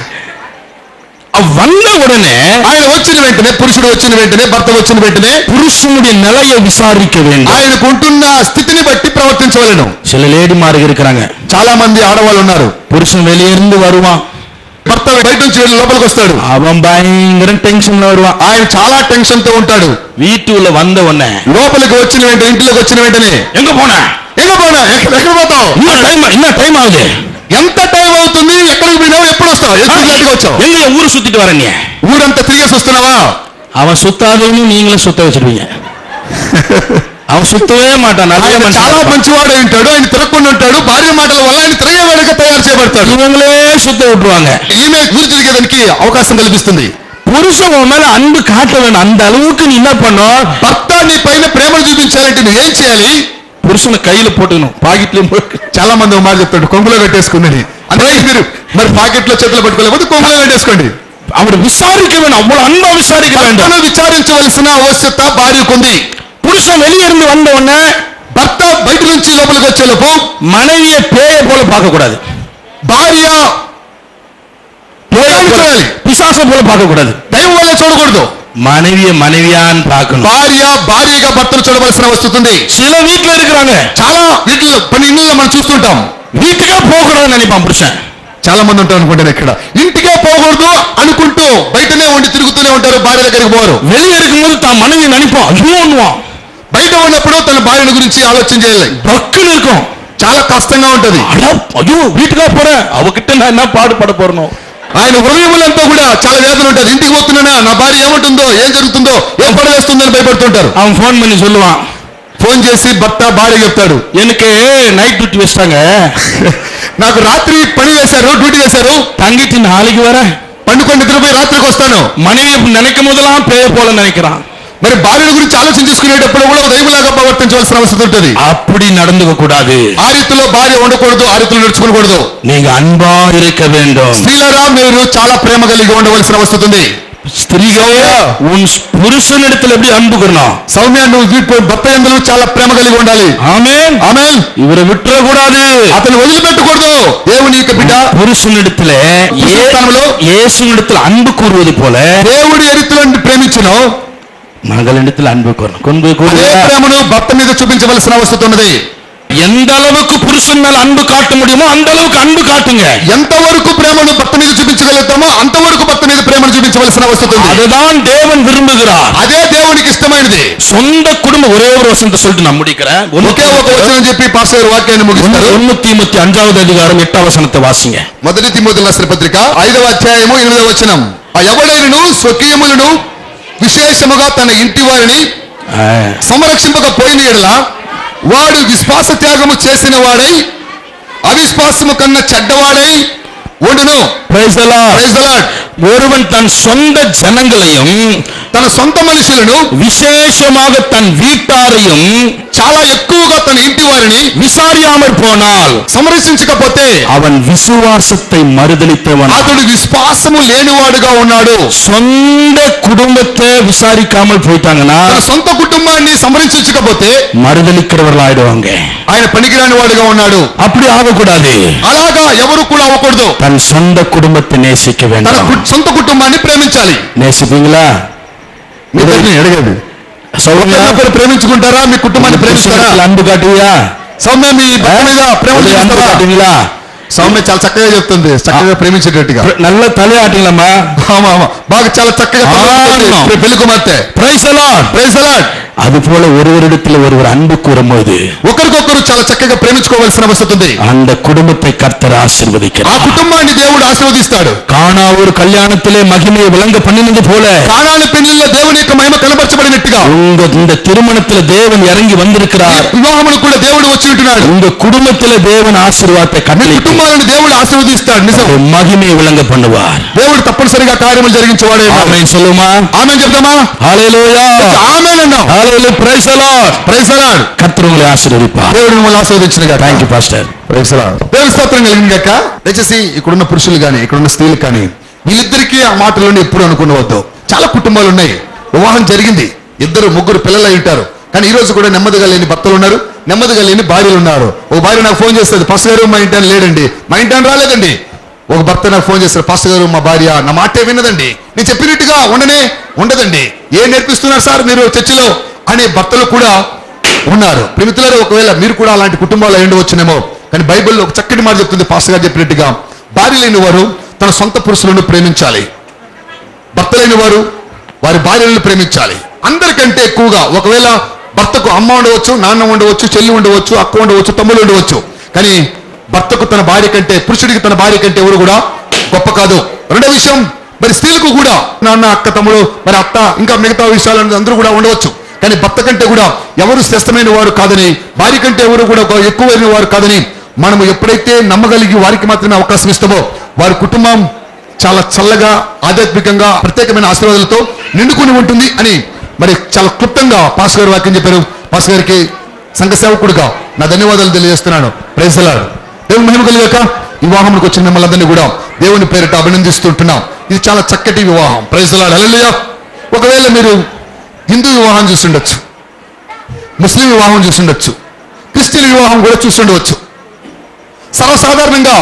வந்த உடனே ఆయన వచ్చిన వెంటనే, పురుషుడు వచ్చిన వెంటనే, భర్త వచ్చిన వెంటనే புருஷனுடைய நிலையை விசாரிக்க வேண்டும். ఆయనకు ఉంటున్న స్థితిని బట్టి ప్రవర్తించవలెను. சில லேடிமார்கள் இருக்கிறாங்க, చాలా మంది ఆడవాళ్ళు ఉన్నారు. புருஷன் வெளியிருந்து வருவான், భర్త బయట నుంచి లోపలికి వస్తాడు, அவன் பயங்கர டென்ஷன்ல வருவான். ఆయన చాలా టెన్షన్ తో ఉంటాడు. வீட்டுல வந்த உடனே లోపలికి వచ్చిన వెంటనే, ఇంట్లోకి వచ్చిన వెంటనే எங்க போன, ఎక్కడ పోతావు, என்ன டைம் ஆகுது, ఎంత టైం అవుతుంది, ఎక్కడికి పోయినావు, ఎప్పుడు వస్తావు, ఎక్కడికి వచ్చావు, எங்க ஊரு சுத்திட்டு வர நீ? ఊరంతా తిరిగేసి వస్తున్నావా? அவன் சுத்தாதவனு நீங்களும் சுத்த வச்சிருவீங்க. அவன் சுத்தவே மாட்டான், நல்ல ఆయన மனுஷன். చాలా మంచివాడు ఉంటాడు, ఆయన తిరగకుండా ఉంటాడు, భార్య మాటల వల్ల ఆయన తిరగేవాడిగా తయారు చేయబడతాడు. இவங்களே சுத்த விட்டுருவாங்க. ఈమె ఊరు తిరిగేదానికి అవకాశం కల్పిస్తుంది. புருஷன் உன் மேல அன்பு காட்ட வேணும். அந்த அளவுக்கு நீ என்ன பண்ணும்? భర్త నీ పైన ప్రేమను చూపించాలంటే నువ్వు ఏం చేయాలి? புருஷனை கையில போட்டுக்கணும், பாக்கெட்லயும் போட்டு. చాలా మంది ఒక మాట చెప్తాడు, కొంగులో కట్టేసుకున్నది. అంటే మీరు మరి పాకెట్లో చేతులు పట్టుకోలేకపోతే కొంగులో కట్టేసుకోండి. அவர் விசாரிக்க வேணும், அவ்வளவு அன்பா விசாரிக்க வேண்டும். భర్తను విచారించవలసిన ఆవశ్యకత భార్యకుంది. புருஷன் வெளியே இருந்து வந்த உடனே భర్త బయట నుంచి లోపలికి వచ్చేలోపు மனைவியை பேய போல பார்க்க கூடாது, భార్య பிசாச போல பார்க்க கூடாது, దైవం వల్ల చూడకూడదు. மனைவியை மனைவியான்னு பார்க்கணும். భార్య భార్యగా భర్తను చూడవలసిన వస్తుంది. சில வீட்டுல இருக்கிறாங்க, చాలా వీటిలో పని ఇళ్ళలో మనం చూస్తుంటాం. வீட்டுக்கே போக கூடாதுன்னு நினைப்பான் புருஷன். చాలా మంది ఉంటారు అనుకుంటాను, ఇక్కడ ఇంటికే పోకూడదు అనుకుంటూ బయటనే ఉండి తిరుగుతూనే ఉంటారు, భార్య దగ్గరికి పోరు. வெளியே இருக்கும்போது தான் மனைவி நினைப்பான், ஐயோன்னுவான். బయట ఉన్నప్పుడు తన భార్యను గురించి ఆలోచన చేయాలి. பக்குன்னு இருக்கும், చాలా కష్టంగా ఉంటది. ஐயோ வீட்டுக்கா போறேன், அவகிட்ட நான் என்ன பாடுபட போறணும். ఆయన హృదయములంతా కూడా చాలా వేదన ఉంటుంది. ఇంటికి పోతున్నానా, నా భార్య ఏమంటుందో, ఏం జరుగుతుందో, ఏం పడవేస్తుందో అని భయపడుతుంటారు. அவன் ஃபோன் பண்ணி சொல்லுவான், ఫోన్ చేసి భర్త భార్య చెప్తాడు, எனக்கு நைட் டியூட்டி வச்சிட்டாங்க, నాకు రాత్రి పని వేశారు, డ్యూటీ వేశారు, தங்கிட்டு நாளைக்கு வர పండుకొని నిద్రపోయి రాత్రికి వస్తాను. மனைவியை நினைக்கும் போதெல்லாம் பேய போல நினைக்கிறான். మరి భార్య గురించి ఆలోచన చేసుకునేటప్పుడు కూడా దైవలాగా ప్రవర్తించవలసిన అవసరం ఉంటుంది. அப்படி நடந்துக்க கூடாது. ఆ రీతిలో భార్య ఉండకూడదు, ఆ రీతిలో నడుచుకోకూడదు. நீங்க அன்பா இருக்க வேண்டும். స్త్రీలరా మీరు చాలా ప్రేమ కలిగి ఉండవలసిన అవసరం ఉంది. ஸ்திரீகளே உன் புருஷனிடத்தில் எப்படி அன்பு கூறணும்? సౌమ్య నువ్వు భర్త యందు చాలా ప్రేమ కలిగి ఉండాలి. ஆமென் ఆమేన్. இவரை விட்டுற கூடாது, అతను వదిలిపెట్టకూడదు. దేవుని యొక్క బిడ్డ புருஷனிடத்திலே இயேசுவிடத்தில் அன்பு கூறுவது போல దేవుడి ఏ రీతిలో ప్రేమించును, மகளிடத்தில் அன்பு கூறணும். கொண்டு అదే ప్రేమను భర్త మీద చూపించవలసిన అవసరం ఉన్నది. எந்த அளவுக்கு புருஷன் மேல அன்பு காட்ட முடியுமோ அந்த அளவுக்கு அன்பு காட்டுங்க. ఎంతవరకు ప్రేమను భర్త మీద చూపించగలుగుతామో అంతవరకు భర్త మీద ప్రేమను చూపించవలసిన అవసరం ఉంది. அதுதான் தேவன் விரும்புகிறார். అదే దేవునికి ఇష్టమైనది. சொந்த குடும்பம் ஒரே ஒரு வசனத்தை சொல்லிட்டு நான் முடிக்கிறேன். ఒకే ఒక వచనం చెప్పి పాస్టర్ గారు వాక్యాన్ని ముగిస్తారు. 1 அதிகாரம் 8 வசனத்தை வாசிங்க. మొదటి తిమోతి రాసిన పత్రిక 5వ అధ్యాయము 8వ వచనం. ఎవడైనను స్వకీయములను విశేషముగా తన ఇంటి వారిని సంరక్షింపకపోయిన యెడల వాడు విశ్వాస త్యాగము చేసిన వాడై అవిశ్వాసము కన్నా చెడ్డవాడై ఉండును. Praise the Lord. Praise the Lord. ஒருவன் தன் சொந்த ஜனங்களையும் తన సొంత మనుషులను விசேஷமாக தன் வீட்டாரையும் చాలా ఎక్కువగా తన ఇంటి వారిని விசாரியாமற் போனால் సంరక్షించకపోతే அவன் விசுவாசத்தை மறுதலித்தவன். అతడు విశ్వాసము లేనివాడుగా ఉన్నాడు. சொந்த குடும்பத்தை விசாரிக்காமல் போயிட்டாங்கன்னா తన సొంత కుటుంబాన్ని సంరక్షించకపోతే மறுதலிக்கிறவர்கள் ஆயிடுவாங்க. ఆయన పనికిరాని వాడుగా ఉన్నాడు. அப்படி ஆகக்கூடாது. అలాగా ఎవరు కూడా అవ్వకూడదు. தன் சொந்த குடும்பத்தை நேசிக்க తన வேண்டும். సొంత కుటుంబాన్ని ప్రేమించాలి. நேசிப்பீங்களா? మీ దగ్గర అడగదు. சௌமியா, ఒకరినొకరు ప్రేమించుకుంటారా? మీ కుటుంబాన్ని ప్రేమిస్తారా? புருஷனுக்கு அன்பு காட்டுவியா? సౌమ్య మీ భర్త మీద ప్రేమ ஒரு அன்பு చూపిస్తావా? காட்டுவீங்களா? సౌమ్య చాలా చక్కగా చెప్తుంది, చక్కగా ప్రేమించేటట్టుగా. நல்ல தலையாட்டுங்களம்மா. ఆమా, ఆమా. బాగా చాలా చక్కగా ఆమా. పెళ్లి కుమార్తె. Praise the Lord. Praise the Lord. அது போல ஒருவரிடத்தில் ஒருவர் அன்பு கூறும்போது ఒకరికొకరు చాలా చక్కగా ప్రేమించుకోవాల్సిన అవసరం ఉంది. அந்த குடும்பத்தை கர்த்தர் ఆ ஆசீர்வதிக்கிறார். కుటుంబాన్ని దేవుడు ఆశీర్వదిస్తాడు. காணா ஒரு கல்யாணத்திலே மகிமையை விளங்க பண்ணினது போல కానాని పెళ్లిలో దేవుని యొక్క మహిమ కనబరచబడినట్టుగా இந்த திருமணத்துல தேவன் இறங்கி வந்திருக்கிறார். వివాహమును కూడా దేవుడు వచ్చి ఉంటున్నాడు. உங்க குடும்பத்துல தேவன் ஆசீர்வாதத்தை మీ கட்டளையிட்டு కుటుంబాలను దేవుడు ఆశీర్వదిస్తాడు. నిజం. ஒரு మహిమயை విளங்க பண்ணுவார். దేవుడు తప్పనిసరిగా కార్యములు జరిగించేవాడే. ఆమేన్ சொல்லுமா? ఆమేన్ చెప్తామా? హల్లెలూయా. ఆమేన్ అన్నాం. హల్లెలూయా. Praise the Lord. Praise the Lord. కర్తర్ ఉங்களை ఆశీర్వదిப்பார். దేవుడు మిమ్మల్ని ఆశీర్వదించునుగాక. Thank you pastor. Praise the Lord. దేవుని స్తోత్రం కలిగింది గాక. దయచేసి ఇక్కడున్న పురుషులు కానీ ఇక్కడున్న స్త్రీలు కానీ వీళ్ళిద్దరికీ ఆ మాటలను ఎప్పుడు అనుకునవద్దు. చాలా కుటుంబాలు ఉన్నాయి, వివాహం జరిగింది, 2, 3 పిల్లలు అయి ఉంటారు. కానీ ఈ రోజు కూడా నెమ్మదిగా లేని భర్తలు ఉన్నారు, నెమ్మదిగా లేని భార్యలు ఉన్నారు. ఒక భార్య నాకు ఫోన్ చేస్తుంది, పాస్టర్ గారు మా ఇంటి లేడండి, మా ఇంటి రాలేదండి. ఒక భర్త నాకు ఫోన్ చేస్తారు, పాస్టర్ గారు మా భార్య నా మాటే విన్నదండి, నేను చెప్పినట్టుగా ఉండదండి. ఏం నేర్పిస్తున్నారు సార్ మీరు చర్చిలో అనే భర్తలు కూడా ఉన్నారు. ప్రేమితులారా, ఒకవేళ మీరు కూడా అలాంటి కుటుంబాలు అయి ఉండవచ్చునేమో. కానీ బైబిల్లో ఒక చక్కటి మాట చెప్తుంది, పాస్టర్ గారు చెప్పినట్టుగా భార్య లేని వారు తన సొంత పురుషులను ప్రేమించాలి, భర్త లేని వారు వారి భార్యలను ప్రేమించాలి. అందరికంటే ఎక్కువగా ఒకవేళ భర్తకు అమ్మ ఉండవచ్చు, నాన్న ఉండవచ్చు, చెల్లి ఉండవచ్చు, అక్క ఉండవచ్చు, తమ్ముడు ఉండవచ్చు. కానీ భర్తకు తన భార్య కంటే, పురుషుడికి తన భార్య కంటే ఎవరు కూడా గొప్ప కాదు. రెండో విషయం, మరి స్త్రీలకు కూడా నాన్న, అక్క, తమ్ముడు, మరి అత్త, ఇంకా మిగతా విషయాలు అందరూ కూడా ఉండవచ్చు. కానీ భర్త కంటే కూడా ఎవరు శ్రేష్టమైన వారు కాదని, భార్య కంటే ఎవరు కూడా ఎక్కువైన వారు కాదని మనము ఎప్పుడైతే నమ్మగలిగి వారికి మాత్రమే అవకాశం ఇస్తామో వారి కుటుంబం చాలా చల్లగా, ఆధ్యాత్మికంగా, ప్రత్యేకమైన ఆశీర్వాదాలతో నిండుకుని ఉంటుంది అని మరి చాలా క్లుప్తంగా పాస్టర్ గారు వాక్యం చెప్పారు. పాస్టర్ గారికి సంఘ సేవకుడిగా నా ధన్యవాదాలు తెలియజేస్తున్నాను. Praise the Lord. దేవుని మహిమ కలుగాక. వివాహంకి వచ్చిన మిమ్మల్ని అందరినీ కూడా దేవుని పేరిట అభినందిస్తుంటున్నాం. ఇది చాలా చక్కటి వివాహం. Praise the Lord. హల్లెలూయా. ఒకవేళ మీరు హిందూ వివాహం చూస్తుండొచ్చు, ముస్లిం వివాహం చూస్తుండొచ్చు, క్రిస్టియన్ వివాహం కూడా చూస్తుండవచ్చు. సర్వసాధారణంగా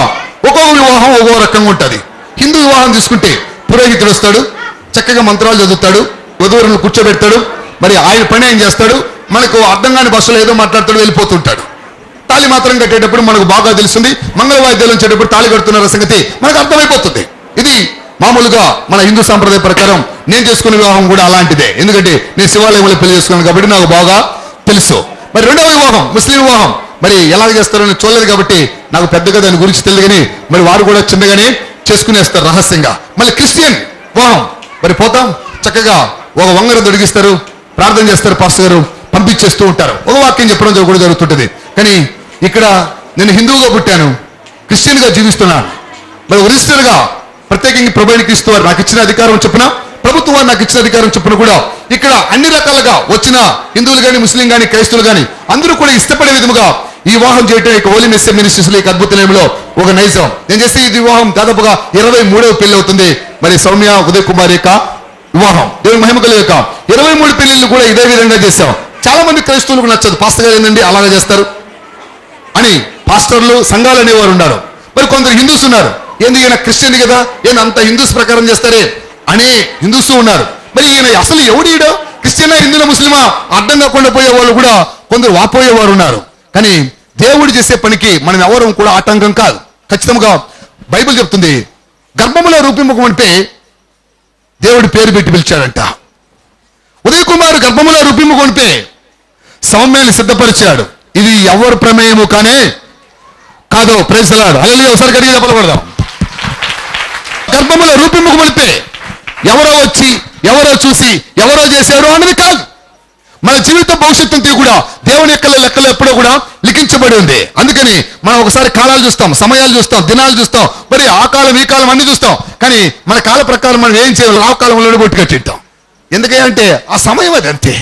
ఒక్కొక్క వివాహం ఒక్కో రకంగా ఉంటుంది. హిందూ వివాహం తీసుకుంటే పురోహితుడు వస్తాడు, చక్కగా మంత్రాలు చదువుతాడు, వధువులను కూర్చోబెడతాడు, మరి ఆయన పని ఆయన చేస్తాడు, మనకు అర్థం కాని భాషలో ఏదో మాట్లాడుతాడు, వెళ్ళిపోతుంటాడు. తాళి మాత్రం కట్టేటప్పుడు మనకు బాగా తెలుస్తుంది, మంగళ వాయిద్యాలు వచ్చేటప్పుడు తాళి కడుతున్న సంగతి మనకు అర్థమైపోతుంది. ఇది మామూలుగా మన హిందూ సాంప్రదాయ ప్రకారం నేను చేసుకునే వివాహం కూడా అలాంటిదే. ఎందుకంటే నేను శివాలయంలో పెళ్లి చేసుకున్నాను కాబట్టి నాకు బాగా తెలుసు. మరి రెండవ వివాహం ముస్లిం వివాహం మరి ఎలా చేస్తారో నేను చూడలేదు కాబట్టి నాకు పెద్దగా దాని గురించి తెలియదు. కానీ మరి వారు కూడా చిన్నగానే చేసుకునేస్తారు రహస్యంగా. మళ్ళీ క్రిస్టియన్ వివాహం మరి పోతాం, చక్కగా ఒక వంగరం దొడిగిస్తారు, ప్రార్థన చేస్తారు, పాస్టర్ గారు పంపించేస్తూ ఉంటారు, ఒక వాక్యం చెప్పడం కూడా జరుగుతుంటుంది. కానీ ఇక్కడ నేను హిందువుగా పుట్టాను, క్రిస్టియన్గా జీవిస్తున్నాను. మరి ఒరిజినల్గా ప్రత్యేకంగా ప్రభువుని క్రీస్తు వారు నాకు ఇచ్చిన అధికారం చొప్పున, ప్రభుత్వం వారు నాకు ఇచ్చిన అధికారం చొప్పున కూడా ఇక్కడ అన్ని రకాలుగా వచ్చిన హిందువులు కానీ, ముస్లిం కానీ, క్రైస్తవులు కానీ అందరూ కూడా ఇష్టపడే విధముగా ఈ వివాహం చేయటం యొక్క హోలీ మెస్సే మినిస్ట్రీస్లో ఈ అద్భుతమేలో ఒక నైజం. నేను చేస్తే ఈ వివాహం దాదాపుగా 23వ పెళ్లి అవుతుంది. మరి సౌమ్య ఉదయ్ కుమార్ యొక్క వివాహం దేవుని మహిమ కలుగాక. 23 పెళ్లిళ్ళు కూడా ఇదే విధంగా చేశాం. చాలా మంది క్రైస్తవులకు నచ్చదు, పాస్టర్ గారు ఏంటండి అలాగే చేస్తారు అని పాస్టర్లు, సంఘాలు అనేవారు ఉన్నారు. మరి కొందరు హిందూస్ ఉన్నారు, ఏంది ఈయన క్రిస్టియన్ కదా, ఈయన అంత హిందూస్ ప్రకారం చేస్తారే అనే హిందూస్ ఉన్నారు. మరి ఈయన అసలు ఎవడీడో, క్రిస్టియనా, హిందువుల, ముస్లిమా అర్థం కాకుండా పోయే వాళ్ళు కూడా కొందరు వాపోయేవారు ఉన్నారు. కానీ దేవుడు చేసే పనికి మనం ఎవరం కూడా ఆటంకం కాదు. ఖచ్చితంగా బైబిల్ చెప్తుంది, గర్భములో రూపింపకమంటే దేవుడి పేరు పెట్టి పిలిచాడంట. ఉదయ్ కుమార్ గర్భములో రూపింపకొనిపే సౌమ్యాన్ని సిద్ధపరిచాడు. ఇది ఎవరి ప్రమేయము కానే కాదు. Praise the Lord. హల్లెలూయా. ఒకసారి గట్టిగా చెప్పగలదాం. గర్భములో రూపింపకొనిపే ఎవరో వచ్చి, ఎవరో చూసి, ఎవరో చేశారు అన్నది కాదు. మన జీవిత భవిష్యత్తు కూడా దేవుని యొక్క లెక్కలో ఎప్పుడో కూడా లిఖించబడి ఉంది. అందుకని మనం ఒకసారి కాలాలు చూస్తాం, సమయాలు చూస్తాం, దినాలు చూస్తాం, మరి ఆ కాలం ఈ కాలం అన్ని చూస్తాం. కానీ మన కాల ప్రకారం మనం ఏం చేయాలి, ఆ కాలంలోనే కొట్టు కట్టింటాం. ఎందుకంటే ఆ సమయం అది అంతే.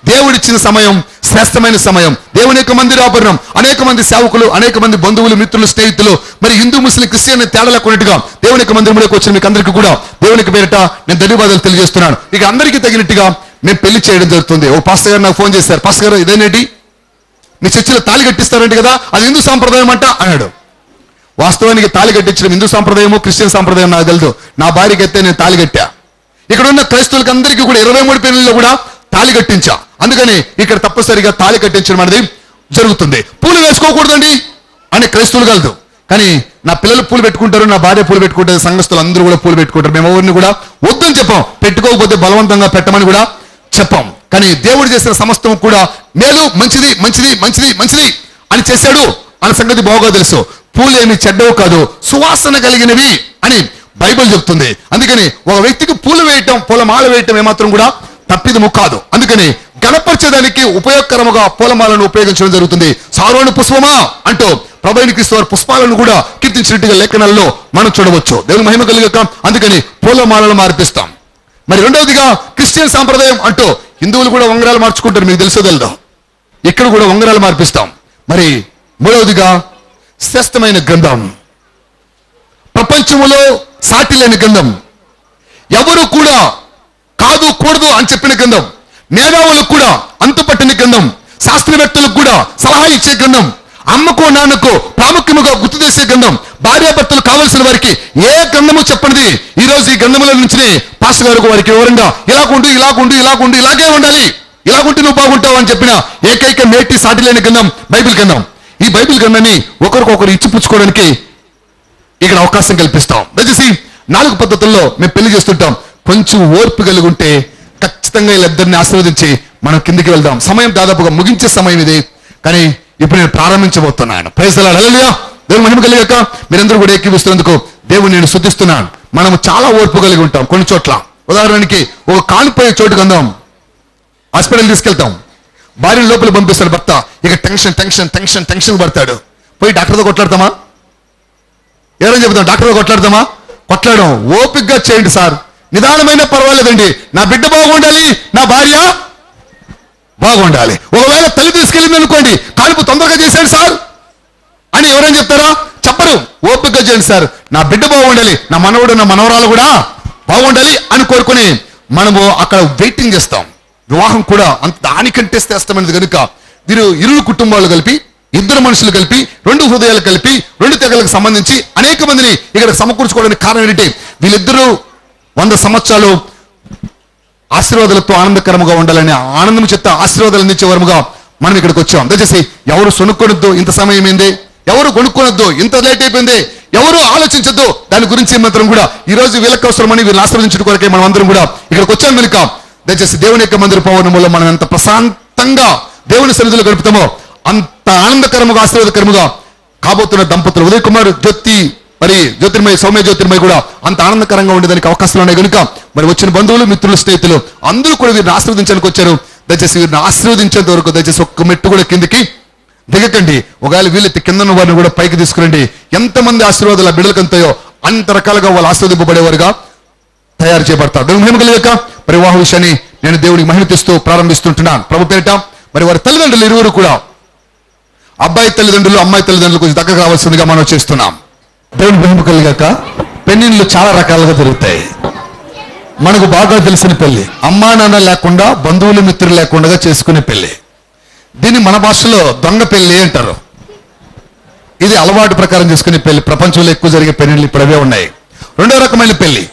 దేవుడిచ్చిన సమయం శ్రేష్టమైన సమయం. దేవుని యొక్క మందిరాభరణం, అనేక మంది సేవకులు, అనేక మంది బంధువులు, మిత్రులు, స్నేహితులు, మరి హిందూ, ముస్లిం, క్రిస్టియన్ తేడాలా కొన్నట్టుగా దేవుని యొక్క మందిరంలోకి వచ్చిన మీకు అందరికీ కూడా దేవునికి పేరిట నేను ధన్యవాదాలు తెలియజేస్తున్నాను. ఇక అందరికీ తగినట్టుగా మేము పెళ్లి చేయడం జరుగుతుంది. ఓ పాస్టర్ గారు నాకు ఫోన్ చేశారు, పాస్టర్ గారు ఇదేనేటి నీ చర్చిలో తాళి కట్టిస్తారంటే కదా, అది హిందూ సాంప్రదాయం అంట అన్నాడు. వాస్తవానికి తాళి కట్టించడం హిందూ సాంప్రదాయమో క్రిస్టియన్ సాంప్రదాయం నాకు తెలుసు. నా భార్యకి అయితే నేను తాళి కట్టా. ఇక్కడ ఉన్న క్రైస్తవులకి అందరికీ కూడా 23 పెళ్లిలో కూడా తాళి కట్టించా. అందుకని ఇక్కడ తప్పనిసరిగా తాళి కట్టించడం అనేది జరుగుతుంది. పూలు వేసుకోకూడదండి అని క్రైస్తవులు కలదు, కానీ నా పిల్లలు పూలు పెట్టుకుంటారు, నా భార్య పూలు పెట్టుకుంటారు, సంఘస్థులు అందరూ కూడా పూలు పెట్టుకుంటారు. మేము ఎవరిని కూడా వద్దని చెప్పాం, పెట్టుకోకపోతే బలవంతంగా పెట్టమని కూడా చెప్పాం. కానీ దేవుడు చేసిన సమస్తం కూడా మేలు, మంచిది మంచిది మంచిది మంచిది అని చేశాడు అనే సంగతి బాగా తెలుసు. పూలు ఏమి చెడ్డవు కాదు, సువాసన కలిగినవి అని బైబిల్ చెప్తుంది. అందుకని ఒక వ్యక్తికి పూలు వేయటం, పూలమాల వేయటం ఏమాత్రం కూడా తప్పిదము కాదు. అందుకని గణపరిచేదానికి ఉపయోగకరముగా పూలమాలను ఉపయోగించడం జరుగుతుంది. సారోను పుష్పమా అంటూ ప్రభువైన క్రీస్తు వారి పుష్పాలను కూడా కీర్తించినట్టుగా లేఖనాల్లో మనం చూడవచ్చు. దేవుని మహిమ కలిగాక అందుకని పూలమాలను మార్పిస్తాం. మరి రెండవదిగా క్రిస్టియన్ సాంప్రదాయం అంటూ హిందువులు కూడా ఉంగరాలు మార్చుకుంటారు, మీకు తెలుసో తెలదో. ఇక్కడ కూడా ఉంగరాలు మార్పిస్తాం. మరి మూడవదిగా శ్రేష్టమైన గ్రంథం, ప్రపంచములో సాటి లేని గ్రంథం, ఎవరు కూడా కాదు కూడదు అని చెప్పిన గ్రంథం, మేధావులకు కూడా అంతుపట్టిన గ్రంథం, శాస్త్రవేత్తలకు కూడా సలహా ఇచ్చే గ్రంథం, అమ్మకు నాన్నకు ప్రాముఖ్యముగా గుర్తు చేసే గ్రంథం, భార్యాభర్తలు కావలసిన వారికి ఏ గ్రంథము చెప్పనిది ఈ రోజు ఈ గ్రంథముల నుంచి పాస్టర్ గారు వారికి వివరంగా ఇలాగుండు ఇలాగుండు ఇలాగుండు ఇలాగే ఉండాలి, ఇలాగుంటే నువ్వు బాగుంటావు అని చెప్పిన ఏకైక మేటి సాటి లేని గ్రంథం బైబిల్ గ్రంథం. ఈ బైబిల్ గ్రంథాన్ని ఒకరికొకరు ఇచ్చిపుచ్చుకోవడానికి ఇక్కడ అవకాశం కల్పిస్తాం. దయచేసి 4 పద్ధతుల్లో మేము పెళ్లి చేస్తుంటాం. కొంచెం ఓర్పు కలిగి ఉంటే ఖచ్చితంగా వీళ్ళిద్దరిని ఆశీర్వదించి మనం కిందికి వెళ్దాం. సమయం దాదాపుగా ముగించే సమయం ఇది, కానీ ఇప్పుడు నేను ప్రారంభించబోతున్నాను. ప్రైజ్ ది లార్డ్, హల్లెలూయా. దేవుని మహిమ కలిగాక మీరందరూ కూడా ఏకీవిస్తున్నందుకు దేవుని నేను స్తుతిస్తున్నాను. మనం చాలా ఓర్పు కలిగి ఉంటాం కొన్ని చోట్ల. ఉదాహరణకి ఒక కాలిపోయే చోటుకు అందాం, హాస్పిటల్ తీసుకెళ్తాం, భార్యను లోపల పంపిస్తాడు భర్త, ఇక టెన్షన్ టెన్షన్ టెన్షన్ టెన్షన్ పడతాడు. పోయి డాక్టర్తో కొట్లాడతామా? ఎవరైనా చెబుతాం డాక్టర్తో కొట్లాడతామా? కొట్లాడడం. ఓపికగా చేయండి సార్, నిదానమైన పర్వాలేదండి, నా బిడ్డ బాగుండాలి, నా భార్య బాగుండాలి. ఒకవేళ తల్లి తీసుకెళ్ళింది అనుకోండి, కాలుపు తొందరగా చేశాడు సార్ అని ఎవరైనా చెప్తారా? చెప్పరు. ఓపికగా చేయండి సార్, నా బిడ్డ బాగుండాలి, నా మనవడు నా మనవరాలు కూడా బాగుండాలి అని కోరుకుని మనము అక్కడ వెయిటింగ్ చేస్తాం. వివాహం కూడా అంత దానికంటే శ్రేష్టమైనది కనుక వీరు ఇరు కుటుంబాలు కలిపి, ఇద్దరు మనుషులు కలిపి, 2 హృదయాలు కలిపి, 2 తెగలకు సంబంధించి అనేక మందిని ఇక్కడ సమకూర్చుకోవడానికి కారణం ఏంటంటే వీళ్ళిద్దరూ 100 సంవత్సరాలు ఆశీర్వాదాలతో ఆనందకరముగా ఉండాలని ఆనందం చెత్త ఆశీర్వాదాలు అందించే వరముగా మనం ఇక్కడికి వచ్చాం. దయచేసి ఎవరు సొనుక్కొనొద్దు, ఇంత సమయం ఏంది, ఎవరు కొనుక్కొనొద్దు, ఇంత లేట్ అయిపోయింది, ఎవరు ఆలోచించొద్దు దాని గురించి మాత్రం కూడా ఈ రోజు వీళ్ళకి అవసరమని వీళ్ళని ఆశీర్వదించడం కొరకే మనం అందరం కూడా ఇక్కడికి వచ్చాం కనుక దయచేసి దేవుని యొక్క మందిర పౌర్ణములో మనం ఎంత ప్రశాంతంగా దేవుని సన్నిధిలో గడుపుతామో అంత ఆనందకరముగా ఆశీర్వాదకరముగా కాబోతున్న దంపతులు ఉదయ్ కుమార్ జ్యోతి మరి జ్యోతిర్మయ సౌమ్య జ్యోతిర్మయ కూడా అంత ఆనందకరంగా ఉండేదానికి అవకాశాలు ఉన్నాయి కనుక మరి వచ్చిన బంధువులు మిత్రులు స్నేహితులు అందరూ కూడా వీరిని ఆశీర్వదించడానికి వచ్చారు. దయచేసి వీరిని ఆశీర్వదించేంత వరకు దయచేసి ఒక్క మెట్టు కూడా కిందికి దిగకండి. ఒకవేళ వీళ్ళైతే కింద ఉన్న వారిని కూడా పైకి తీసుకురండి. ఎంతమంది ఆశీర్వాదాలు బిడ్డలకు అంతాయో అంత రకాలుగా వాళ్ళు ఆశీర్వదింపబడేవారుగా తయారు చేయబడతారు. దేవుని మహిమ కలిగాక మరి వివాహ విషయాన్ని నేను దేవుడికి మహిమ తెస్తూ ప్రారంభిస్తుంటున్నాను. ప్రభు పేరిట మరి వారి తల్లిదండ్రులు ఇరువురు కూడా అబ్బాయి తల్లిదండ్రులు అమ్మాయి తల్లిదండ్రులు కొంచెం దగ్గర రావాల్సిందిగా మనం చేస్తున్నాం. దేవుని మహిమ కలిగాక పెళ్లిళ్ళు చాలా రకాలుగా జరుగుతాయి. మనకు బాగా తెలిసిన పెళ్లి అమ్మా నాన్న లేకుండా బంధువులు మిత్రులు లేకుండా చేసుకునే పెళ్లి, దీన్ని మన భాషలో దొంగ పెళ్లి అంటారు. ఇది అలవాటు ప్రకారం చేసుకునే పెళ్లి. ప్రపంచంలో ఎక్కువ జరిగే పెళ్లిళ్ళు ఇప్పుడు అవే ఉన్నాయి. రెండో రకమైన పెళ్లి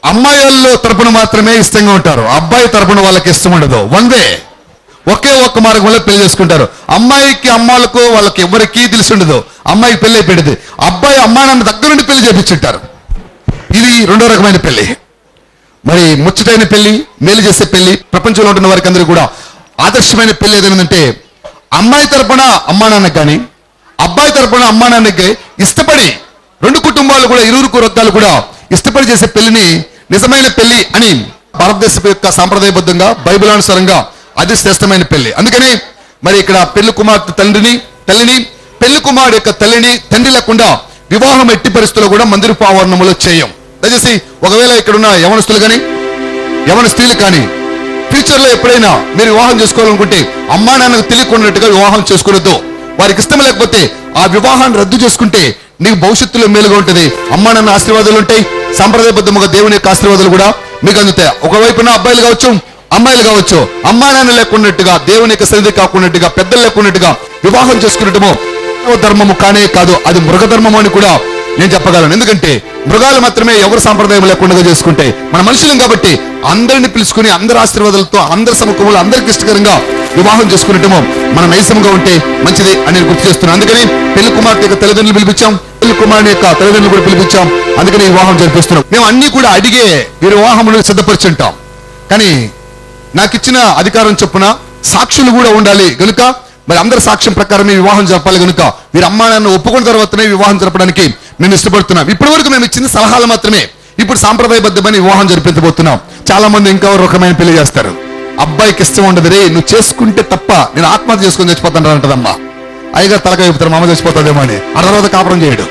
అమ్మాయిల్లో తరపున మాత్రమే ఇష్టంగా ఉంటారు, అబ్బాయి తరపున వాళ్ళకి ఇష్టం ఉండదు. వన్వే ఒకే ఒక్క మార్గంలో పెళ్లి చేసుకుంటారు. అమ్మాయికి అమ్మాలకు వాళ్ళకి ఎవరికి తెలిసి ఉండదు, అమ్మాయికి పెళ్లి అయిపోయింది, అబ్బాయి అమ్మా నాన్న దగ్గర నుండి పెళ్లి చేపించుంటారు. ఇది రెండో రకమైన పెళ్లి. మరి ముచ్చటైన పెళ్లి, మేలు చేసే పెళ్లి, ప్రపంచంలో ఉంటున్న వారికి అందరూ కూడా ఆదర్శమైన పెళ్లి ఏదైందంటే అమ్మాయి తరపున అమ్మా నాన్నకి కానీ అబ్బాయి తరపున అమ్మా నాన్నకి ఇష్టపడి 2 కుటుంబాలు కూడా ఇరువురు వృత్తాలు కూడా ఇష్టపడి చేసే పెళ్లిని నిజమైన పెళ్లి అని భారతదేశం యొక్క సాంప్రదాయబద్ధంగా బైబిల్ అనుసారంగా అది శ్రేష్టమైన పెళ్లి. అందుకని మరి ఇక్కడ పెళ్లి కుమార్తె తల్లిని పెళ్లి కుమారుడు యొక్క తల్లిని తండ్రి లేకుండా వివాహం ఎట్టి పరిస్థితుల్లో కూడా మందిరపు ఆవరణంలో చేయం. దయచేసి ఒకవేళ ఇక్కడున్న యవనస్తులు కానీ యవన స్త్రీలు కానీ ఫ్యూచర్ లో ఎప్పుడైనా మీరు వివాహం చేసుకోవాలనుకుంటే అమ్మా నాన్నకు తెలియకున్నట్టుగా వివాహం చేసుకునొద్దు. వారికి ఇష్టం లేకపోతే ఆ వివాహాన్ని రద్దు చేసుకుంటే నీకు భవిష్యత్తులో మేలుగా ఉంటుంది. అమ్మా నాన్న ఆశీర్వాదాలు ఉంటాయి, సాంప్రదాయబద్ధముగా దేవుని యొక్క ఆశీర్వాదాలు కూడా మీకు అందుతాయి. ఒకవైపున అబ్బాయిలు కావచ్చు అమ్మాయిలు కావచ్చు, అమ్మా నాన్న లేకున్నట్టుగా, దేవుని యొక్క సన్నిధి కాకున్నట్టుగా, పెద్దలు లేకున్నట్టుగా వివాహం చేసుకున్నటము ధర్మము కానే కాదు, అది మృగధర్మము అని కూడా నేను చెప్పగలను. ఎందుకంటే మృగాలు మాత్రమే ఎవరు సాంప్రదాయం లేకుండా చేసుకుంటే, మన మనుషులం కాబట్టి అందరిని పిలుచుకుని అందరి ఆశీర్వాదాలతో అందరి సముఖంలో అందరికి ఇష్టకరంగా వివాహం చేసుకున్నటము మన నైజంగా ఉంటే మంచిది అని నేను గుర్తు చేస్తున్నాను. అందుకని పెళ్లి కుమార్తె యొక్క తల్లిదండ్రులు పిలిపించాం, పెళ్లి కుమారుని యొక్క తల్లిదండ్రులు కూడా పిలిపించాం. అందుకని వివాహం జరిపిస్తున్నాం. మేము అన్ని కూడా అడిగే వీరి వివాహములను సిద్ధపరిచి ఉంటాం. కానీ నాకు ఇచ్చిన అధికారం చొప్పున సాక్షులు కూడా ఉండాలి గనుక మరి అందరి సాక్ష్యం ప్రకారం వివాహం జరపాలి గనుక వీరి అమ్మా నాన్న ఒప్పుకున్న తర్వాతనే వివాహం జరపడానికి మేము ఇష్టపడుతున్నాం. ఇప్పటి వరకు మేము ఇచ్చిన సలహాలు మాత్రమే. ఇప్పుడు సాంప్రదాయబద్ధమైన వివాహం జరిపించబోతున్నాం. చాలా మంది ఇంకా రకమైన పెళ్లి చేస్తారు. అబ్బాయికి ఇష్టం ఉండదు, రే నువ్వు చేసుకుంటే తప్ప నేను ఆత్మహత్య చేసుకుని చచ్చిపోతాను అంటదమ్మా. అయ్యగారు తలకాయ చెప్తారు, మామ చచ్చిపోతాదేమో అని. ఆ తర్వాత కాపురం చేయడు.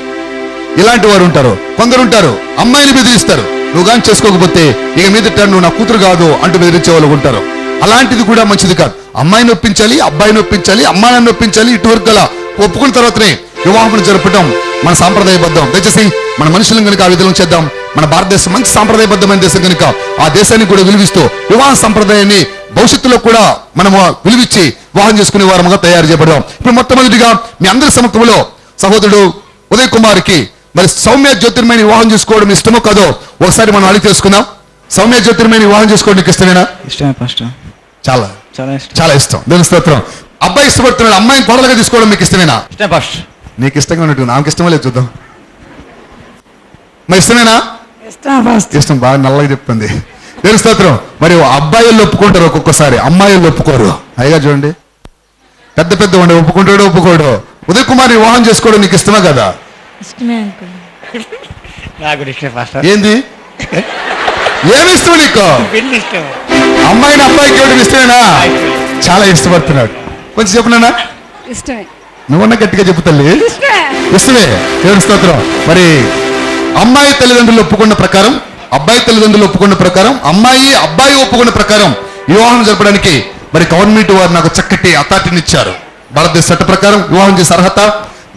ఇలాంటి వారు ఉంటారు. కొందరు ఉంటారు అమ్మాయిని బెదిరిస్తారు, నువ్వు కానీ చేసుకోకపోతే ఇక మీదట నువ్వు నా కూతురు కాదు అంటూ బెదిరించే వాళ్ళు ఉంటారు. అలాంటిది కూడా మంచిది కాదు. అమ్మాయిని ఒప్పించాలి, అబ్బాయిని ఒప్పించాలి, అమ్మాయిని ఒప్పించాలి. ఇటువరకు గల ఒప్పుకున్న తర్వాతనే వివాహం జరపడం మన సాంప్రదాయబద్ధం. దయచేసి మన మనుషులను కనుక ఆ విధంగా చేద్దాం. మన భారతదేశం మంచి సాంప్రదాయబద్ధమైన దేశం కనుక ఆ దేశాన్ని కూడా విలువిస్తూ వివాహ సంప్రదాయాన్ని భవిష్యత్తులో కూడా మనము విలువిచ్చి వివాహం చేసుకునే వారముగా తయారు చేయబడదాం. ఇప్పుడు మొట్టమొదటిగా మీ అందరి సముఖంలో సహోదరుడు ఉదయ్ కుమార్కి మరి సౌమ్య జ్యోతిర్మయిని వివాహం చేసుకోవడం ఇష్టమో కాదో ఒకసారి మనం అడిగి తెలుసుకుందాం. సౌమ్య జ్యోతిర్మయిని వివాహం చేసుకోవడం నీకు ఇష్టమేనా? ఇష్టమే పాస్టర్. చాలా చాలా ఇష్టం. చాలా ఇష్టం. దేవుని స్తోత్రం. అబ్బాయి ఇష్టపడుతున్నాడు, అమ్మాయిని కోడలుగా తీసుకోవడం మీకు ఇష్టమేనా? ఇష్టమే పాస్టర్. నీకు ఇష్టంగా ఉన్నట్టు నాకు ఇష్టమో లేదు చూద్దాం. మరి ఇష్టమేనా? ఇష్టం. బాగా నల్లగా చెప్తుంది. దేవుని స్తోత్రం. మరి అబ్బాయిలు ఒప్పుకుంటారు ఒక్కొక్కసారి, అమ్మాయిలు ఒప్పుకోరు. అయ్యగా చూడండి, పెద్ద పెద్ద ఉండే ఒప్పుకుంటాడు ఒప్పుకోడు. ఉదయ్ కుమార్ వివాహం చేసుకోవడం నీకు ఇష్టమా కదా? ఇష్టమే అంకుల్. నాకు ఇష్టమే పాస్టర్. ఏంది ఏమి ఇష్టం నీకు? పెళ్లి ఇష్టం. అమ్మాయిని అబ్బాయికి ఇవ్వడం ఇష్టమేనా? చాలా ఇష్టపడుతున్నాడు. కొంచెం చెప్పునా? ఇష్టమే. నువ్వన్నా గట్టిగా చెప్పు తల్లి. ఇష్టమే. ఇష్టమే. దేవుని స్తోత్రం. మరి అమ్మాయి తల్లిదండ్రులు ఒప్పుకున్న ప్రకారం, అబ్బాయి తల్లిదండ్రులు ఒప్పుకున్న ప్రకారం, అమ్మాయి అబ్బాయి ఒప్పుకున్న ప్రకారం వివాహం జరపడానికి మరి గవర్నమెంట్ వారు నాకు చక్కటి అథారిటీని ఇచ్చారు. భారతదేశ చట్ట ప్రకారం వివాహం చేసే అర్హత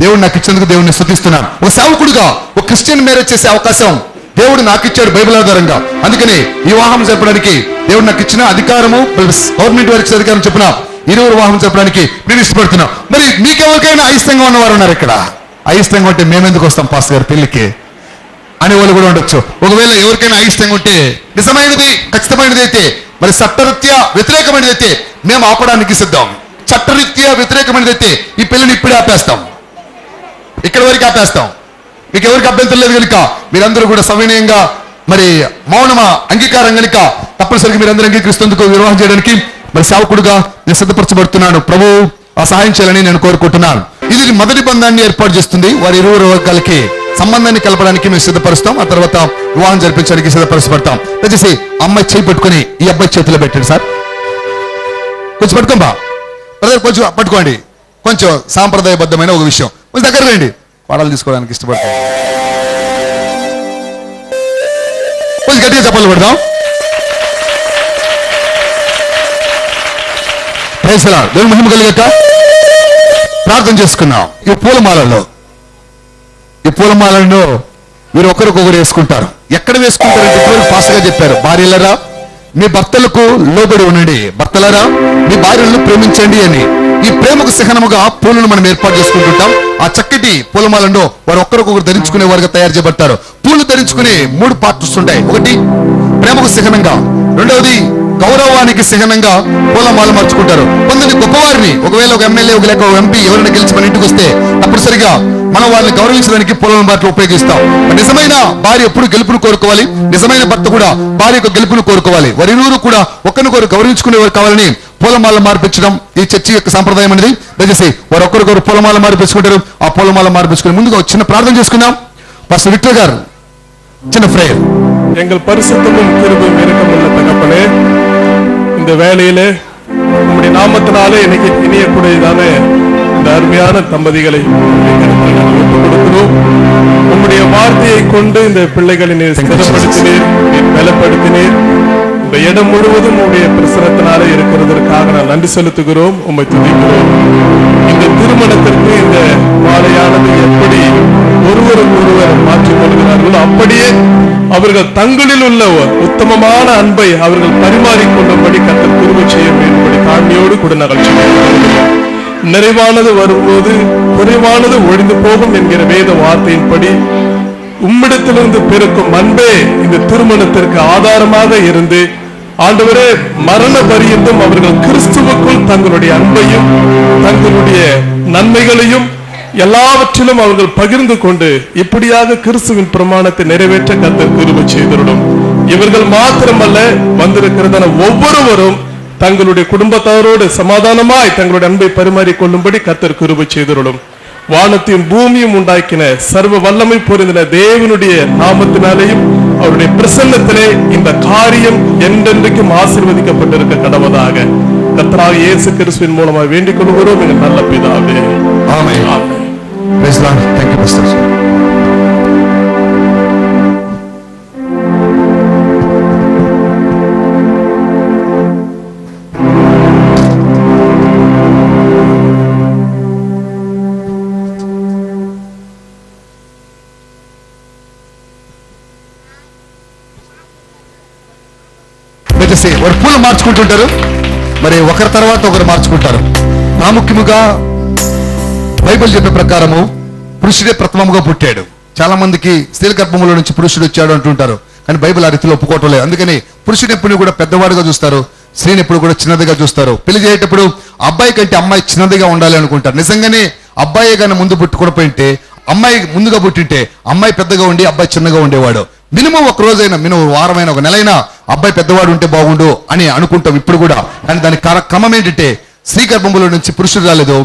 దేవుడు నాకు ఇచ్చినందుకు దేవుడిని స్తుతిస్తున్నాను. ఒక సేవకుడిగా ఒక క్రిస్టియన్ మ్యారేజ్ చేసే అవకాశం దేవుడు నాకు ఇచ్చాడు బైబిల్ ఆధారంగా. అందుకని వివాహం జరపడానికి దేవుడు నాకు ఇచ్చిన అధికారము గవర్నమెంట్ వారికి అధికారం చెప్పిన ఇరువురు వివాహం చెప్పడానికి నేను ఇష్టపడుతున్నాను. మరి మీకెవరికైనా అయిష్టంగా ఉన్నవారు ఉన్నారు ఇక్కడ? అయిష్టంగా ఉంటే మేమెందుకు వస్తాం పాస్ గారు పెళ్లికి అనే వాళ్ళు కూడా ఉండొచ్చు. ఒకవేళ ఎవరికైనా అయిష్టంగా ఉంటే నిజమైనది ఖచ్చితమైనది అయితే మరి చట్టరీత్యా వ్యతిరేకమైనది అయితే మేము ఆపడానికి సిద్ధం. చట్టరీత్యా వ్యతిరేకమైనది అయితే ఈ పెళ్లిని ఇప్పుడే ఆపేస్తాం, ఇక్కడ వరకు ఆపేస్తాం. మీకు ఎవరికి అభ్యంతరం లేదు కనుక మీరందరూ కూడా సవినయంగా మరి మౌనమా అంగీకారం కనుక తప్పనిసరిగా మీరందరూ అంగీకరిస్తేందుకు వివాహం చేయడానికి మరి సేవకుడుగా నేను సిద్ధపరచబడుతున్నాను. ప్రభు ఆ సహాయం చేయాలని నేను కోరుకుంటున్నాను. ఇది మొదటి బంధాన్ని ఏర్పాటు చేస్తుంది. వారి ఇరువురు వర్గాలకి సంబంధాన్ని కలపడానికి మేము సిద్ధపరుస్తాం. ఆ తర్వాత వివాహం జరిపించడానికి సిద్ధపరచబడతాం. దయచేసి అమ్మాయి చేయి పట్టుకొని ఈ అబ్బాయి చేతిలో పెట్టండి సార్. కొంచెం పట్టుకోంబా బ్రదర్, కొంచెం పట్టుకోండి. కొంచెం సాంప్రదాయబద్ధమైన ఒక విషయం. కొంచెం దగ్గర రండి. పాడాలు తీసుకోవడానికి ఇష్టపడతాం. కొంచెం గట్టిగా చెప్పాలి పెడదాం. దేవుని మహిమ కలిగాక ప్రార్థన చేసుకున్నాం. ఈ పూలమాలలో మీరు ఒకరికొకరు వేసుకుంటారు. ఎక్కడ వేసుకుంటారంటే ఫాస్ట్గా చెప్పారు. భార్యలరా మీ భర్తలకు లోబడి ఉండండి, భర్తలరా మీ భార్యలను ప్రేమించండి అని. ఈ ప్రేమకు చిహ్నముగా పూలను మనం ఏర్పాటు చేసుకుంటుంటాం. ఆ చక్కటి పూలమాలను వారు ఒక్కరికొకరు ధరించుకునే వారుగా తయారు చేయబడతారు. పూలు ధరించుకునే 3 పార్ట్స్ ఉంటాయి. ఒకటి ప్రేమకు చిహ్నంగా, రెండవది గౌరవానికి చిహ్నంగా పూలమాల మార్చుకుంటారు. కొందరిని గొప్పవారిని, ఒకవేళ ఒక ఎమ్మెల్యే లేక ఒక ఎంపీ ఎవరైనా గెలిచి మన ఇంటికి వస్తే తప్పనిసరిగా మనం వాళ్ళని గౌరవించడానికి పూల మాటలు ఉపయోగిస్తాం. నిజమైన భార్య ఎప్పుడు గెలుపును కోరుకోవాలి, నిజమైన భర్త కూడా భార్య యొక్క గెలుపును కోరుకోవాలి. వారిరువురు కూడా ఒకరినొకరు గౌరవించుకునేవారు కావాలని పూలమాల మార్పించడం ఈ చర్చి యొక్క సంప్రదాయం అనేది. దయచేసి వారు ఒకరికొకరు పూలమాల మార్పించుకుంటారు. ఆ పూలమాల మార్పించుకుని ముందుగా చిన్న ప్రార్థన చేసుకుందాం. పాస్టర్ విక్టర్ గారు சின்ன பிரேயர். எங்கள் பரிசுத்தமும் கிருபையும் இரக்கமுள்ள தகப்பனே, இந்த வேளையிலே உம்முடைய நாமத்தினாலே இன்னைக்கு இனியக்கூடியதான இந்த அருமையான தம்பதிகளை விட்டுக் கொடுக்கிறோம். உம்முடைய வார்த்தையை கொண்டு இந்த பிள்ளைகளை நீர் ஸ்திரப்படுத்தினீர், நீர் பலப்படுத்தினீர். இந்த இடம் முழுவதும் உம்முடைய பிரசனத்தினாலே இருக்கிறது கொடுப்பதற்காக நான் நன்றி செலுத்துகிறோம், உம்மை துதிக்கிறோம். இந்த திருமணத்திற்கு இந்த மாலையானது எப்படி ஒருவருக்கொருவர் மாற்றிக் கொள்கிறார்களோ அப்படியே அவர்கள் தங்களில் உள்ள உத்தமமான அன்பை அவர்கள் பரிமாறிக்கொள்ளும்படி கர்த்தர் கிருபை செய்ய வேண்டும்படி தாழ்மையோடு கூட நகழ்ச்சி. நிறைவானது வரும்போது குறைவானது ஒழிந்து போகும் என்கிற வேத வார்த்தையின்படி உம்மிடத்திலிருந்து பிறக்கும் அன்பே இந்த திருமணத்திற்கு ஆதாரமாக இருந்து ஆண்டவரே மரண பரியந்தம் அவர்கள் கிறிஸ்துவுக்குள் தங்களுடைய அன்பையும் தங்களுடைய நன்மைகளையும் எல்லாவற்றிலும் அவர்கள் பகிர்ந்து கொண்டு இப்படியாக கிறிஸ்துவின் பிரமாணத்தை நிறைவேற்ற கர்த்தர் கிருபை செய்திருடும். இவர்கள் மாத்திரமல்ல, வந்திருக்கிறதான ஒவ்வொருவரும் தங்களுடைய குடும்பத்தாரோடு சமாதானமாய் தங்களுடைய அன்பை பரிமாறிக் கொள்ளும்படி கர்த்தர் கிருபை செய்திருடும். வானத்தையும் பூமியும் உண்டாக்கின சர்வ வல்லமை பொருந்தின தேவனுடைய நாமத்தினாலேயும் அவருடைய பிரசன்னத்திலே இந்த காரியம் என்றென்றைக்கும் ஆசீர்வதிக்கப்பட்டிருக்க கடவுளாக கர்த்தராகிய இயேசு கிறிஸ்துவின் மூலமாக வேண்டிக் கொள்கிறோம் எங்கள் நல்ல பிதாவே. ஆமென். Praise the Lord. Thank you, Pastor. వారు పూలు మార్చుకుంటుంటారు, మరి ఒకరి తర్వాత ఒకరు మార్చుకుంటారు. ప్రాముఖ్యముగా బైబిల్ చెప్పే ప్రకారము పురుషుడే ప్రథమముగా పుట్టాడు. చాలా మందికి స్త్రీల గర్భములో నుంచి పురుషుడు వచ్చాడు అంటుంటారు, కానీ బైబిల్ ఆ రీతిలో ఒప్పుకోవటం లేదు. అందుకని పురుషుని ఎప్పుడు కూడా పెద్దవాడుగా చూస్తారు, స్త్రీని ఎప్పుడు కూడా చిన్నదిగా చూస్తారు. పెళ్లి చేసేటప్పుడు అబ్బాయి కంటే అమ్మాయి చిన్నదిగా ఉండాలి అనుకుంటారు. నిజంగానే అబ్బాయి కానీ ముందు పుట్టుకోకపోయింటే, అమ్మాయి ముందుగా పుట్టింటే అమ్మాయి పెద్దగా ఉండి అబ్బాయి చిన్నగా ఉండేవాడు. మినిమం ఒక రోజైనా, మినిమం వారమైనా, ఒక నెలైనా అబ్బాయి పెద్దవాడు ఉంటే బాగుండు అని అనుకుంటాం ఇప్పుడు కూడా. కానీ దాని క్రమం ఏంటంటే, స్త్రీ గర్భములో నుంచి పురుషుడు రాలేదు,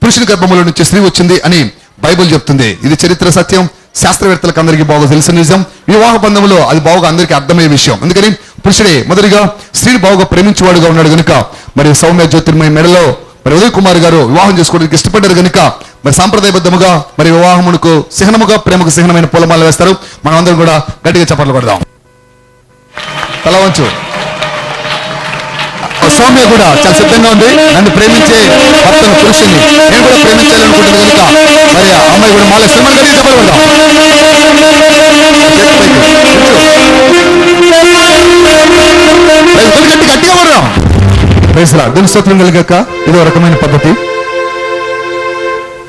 పురుషుని గర్భములో నుంచి స్త్రీ వచ్చింది అని బైబిల్ చెప్తుంది. ఇది చరిత్ర సత్యం, శాస్త్రవేత్తలకు అందరికీ బాగా తెలిసిన నిజం. వివాహ బంధంలో అది బాగా అందరికీ అర్థమయ్యే విషయం. అందుకని పురుషుడే మొదటిగా స్త్రీని బాగా ప్రేమించేవాడుగా ఉన్నాడు కనుక, మరి సౌమ్య జ్యోతిర్మయ మెడలో మరి ఉదయ్ కుమార్ గారు వివాహం చేసుకోవడానికి ఇష్టపడ్డారు కనుక, మరి సాంప్రదాయబద్ధముగా మరి వివాహమునకు చిహ్నముగా, ప్రేమకు చిహ్నమైన పూలమాల వేస్తారు. మనం అందరం కూడా గట్టిగా చప్పట్లు కొడదాం. తల వంచు. సౌమ్య కూడా చాలా సిద్ధంగా ఉంది, నన్ను ప్రేమించే భర్తను, పురుషుని నేను కూడా ప్రేమించాలనుకుంటుంది కనుక మరి ఆ అమ్మాయి కూడా మాల శ్రమను గట్టిగా చప్పట్లు కొడదాం. గట్టిగా కొడదాం. దేవుని స్తోత్రం కలిగాక ఇది ఒక రకమైన పద్ధతి.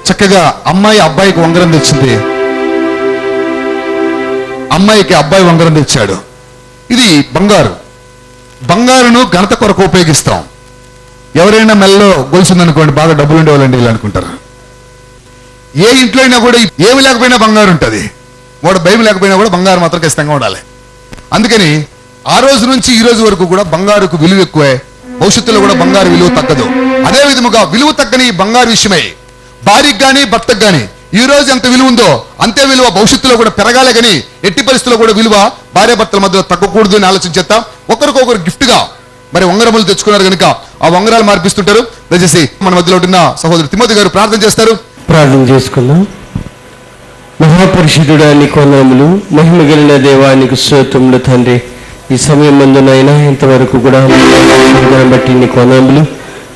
చక్కగా అమ్మాయి అబ్బాయికి ఉంగరం తెచ్చింది, అమ్మాయికి అబ్బాయి ఉంగరం తెచ్చాడు. ఇది బంగారు. బంగారును ఘనత కొరకు ఉపయోగిస్తాం. ఎవరైనా మెల్లో గొలుసుందనుకోండి, బాగా డబ్బులు ఉండేవాళ్ళండి ఇలా అనుకుంటారు. ఏ ఇంట్లో అయినా కూడా ఏమి లేకపోయినా బంగారు ఉంటుంది, వాడు భయం లేకపోయినా కూడా బంగారు మాత్రం ఖచ్చితంగా ఉండాలి. అందుకని ఆ రోజు నుంచి ఈ రోజు వరకు కూడా బంగారుకు విలువ ఎక్కువే, భవిష్యత్తులో కూడా బంగారు విలువ తగ్గదు. అదే విధముగా విలువ తగ్గని బంగారు విషయమై భార్యకి కానీ భర్తకు కానీ ఈ రోజు ఎంత విలువ ఉందో అంతే విలువ భవిష్యత్తులో కూడా పెరగాలి. కానీ ఎట్టి పరిస్థితుల్లో కూడా విలువ భార్య భర్తల మధ్య తగ్గకూడదు అని ఆలోచించేద్దాం. ఒకరికొకరు గిఫ్ట్ గా మరి ఉంగరములు తెచ్చుకున్నారు కనుక ఆ ఉంగరాలు మార్పిస్తుంటారు. దయచేసి మన మధ్యలో ఉన్న సహోదరు తిమోతి గారు ప్రార్థన చేస్తారు. ప్రార్థన చేసుకుందాం. మహాపరిశుద్ధుడా నీకు వందనములు, మహిమ కలిగిన దేవానికి స్తోత్రములు తండ్రి. ఈ సమయం ముందునైనా ఇంతవరకు కూడా బట్టి నీకు వందనములు.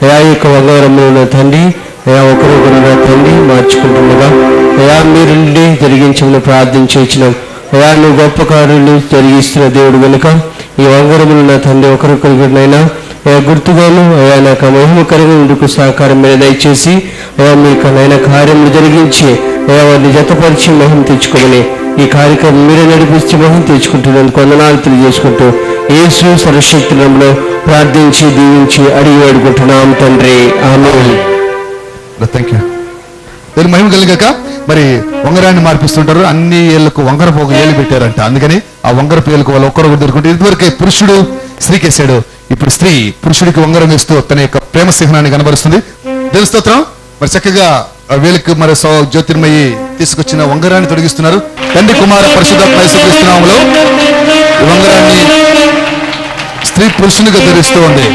అయా యొక్క వంగరములను తండ్రి, అయా ఒకరొకరు తండ్రి మార్చుకుంటుండగా అయా మీరు నుండి జరిగించమని ప్రార్థించినాం. అయా నువ్వు గొప్ప కార్యాలు జరిగిస్తున్న దేవుడు కనుక ఈ వంగరములు నా తండ్రి ఒకరొకరినైనా అయా గుర్తుగాను అయా నాకు మహిమకరంగా ఉండుకు సహకారం మీద దయచేసి అయా మీకు నైనా కార్యములు జరిగించి అయా వారిని జతపరిచి మహిమ తెచ్చుకోమని ఈ కార్యక్రమం మీరే నడిపిస్తే మహిమ తెచ్చుకుంటున్నందుకు వందనాలు తెలియజేసుకుంటూ యేసు సర్వశక్తులంలో ప్రార్థించి దీవించి అడిగి వేడుకుంటున్నాం తండ్రి. ఆమేన్. Thank you. దీని మహిమ కలిగాక మరి వంగరాన్ని మార్పిస్తుంటారు. అన్ని ఏళ్లకు వంగర పోగు ఏళ్ళు పెట్టారంట. అందుకని ఆ వంగర పేర్లకు వాళ్ళు ఒక్కరొకరు దొరుకుంటే, ఇదివరకే పురుషుడు స్త్రీకి వేసాడు, ఇప్పుడు స్త్రీ పురుషుడికి వంగరం వేస్తూ తన యొక్క ప్రేమ చిహ్నాన్ని కనబరుస్తుంది. దేవుని స్తోత్రం. మరి చక్కగా వీళ్ళకి మరి జ్యోతిర్మయి తీసుకొచ్చిన వంగరాన్ని తొలగిస్తున్నారు. తండ్రి కుమార పరిశుద్ధాత్మ యేసుక్రీస్తు నామములో ఈ వంగరాన్ని స్త్రీ పురుషునిగా ధరిస్తూ ఉంది.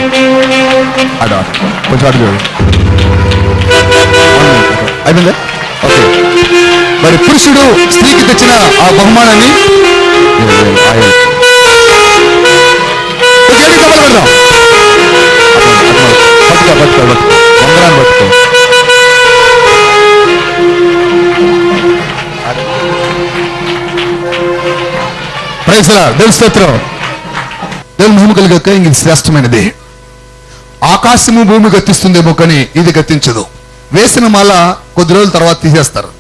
కొంచెం అడుగు అయిపోయిందా? ఓకే. మరి పురుషుడు స్త్రీకి తెచ్చిన ఆ బహుమానాన్ని దేవుని స్తోత్రం. దేవుని మహిమ కలుగాక ఇది శ్రేష్టమైనది. ఆకాశము భూమి గతిస్తుందేమో కానీ ఇది గతించదు. వేసిన మాల కొద్ది రోజుల తర్వాత తీసేస్తారు.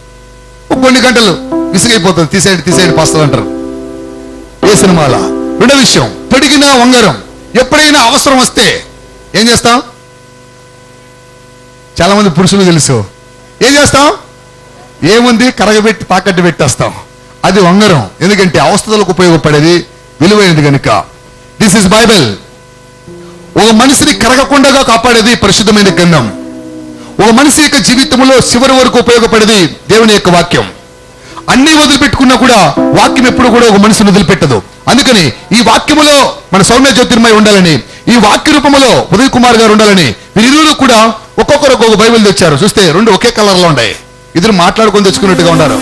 కొన్ని గంటలు విసిగైపోతుంది, తీసేయండి పాస్తలు అంటారు. వేసిన మాల. రెండో విషయం, తొడిగిన ఉంగరం. ఎప్పుడైనా అవసరం వస్తే ఏం చేస్తాం? చాలా మంది పురుషులు తెలుసు, ఏం చేస్తాం? ఏముంది, కరగబెట్టి తాకట్టు పెట్టేస్తాం. అది ఉంగరం. ఎందుకంటే అవస్థలకు ఉపయోగపడేది, విలువైనది కనుక. This is Bible. ఒక మనిషిని కరగకుండా కాపాడేది పరిశుద్ధమైన గ్రంథం. ఒక మనిషి యొక్క జీవితంలో చివరి వరకు ఉపయోగపడేది దేవుని యొక్క వాక్యం. అన్ని వదిలిపెట్టుకున్నా కూడా వాక్యం ఎప్పుడు కూడా ఒక మనిషిని వదిలిపెట్టదు. అందుకని ఈ వాక్యములో మన సౌమ్య జ్యోతిర్మయ ఉండాలని, ఈ వాక్య రూపంలో ఉదయ్ కుమార్ గారు ఉండాలని, వీరిరువురు కూడా ఒక్కొక్కరు ఒక్కొక్క బైబిల్ తెచ్చారు. చూస్తే రెండు ఒకే కలర్ లో ఉన్నాయి. ఇద్దరు మాట్లాడుకొని తెచ్చుకున్నట్టుగా ఉన్నారు.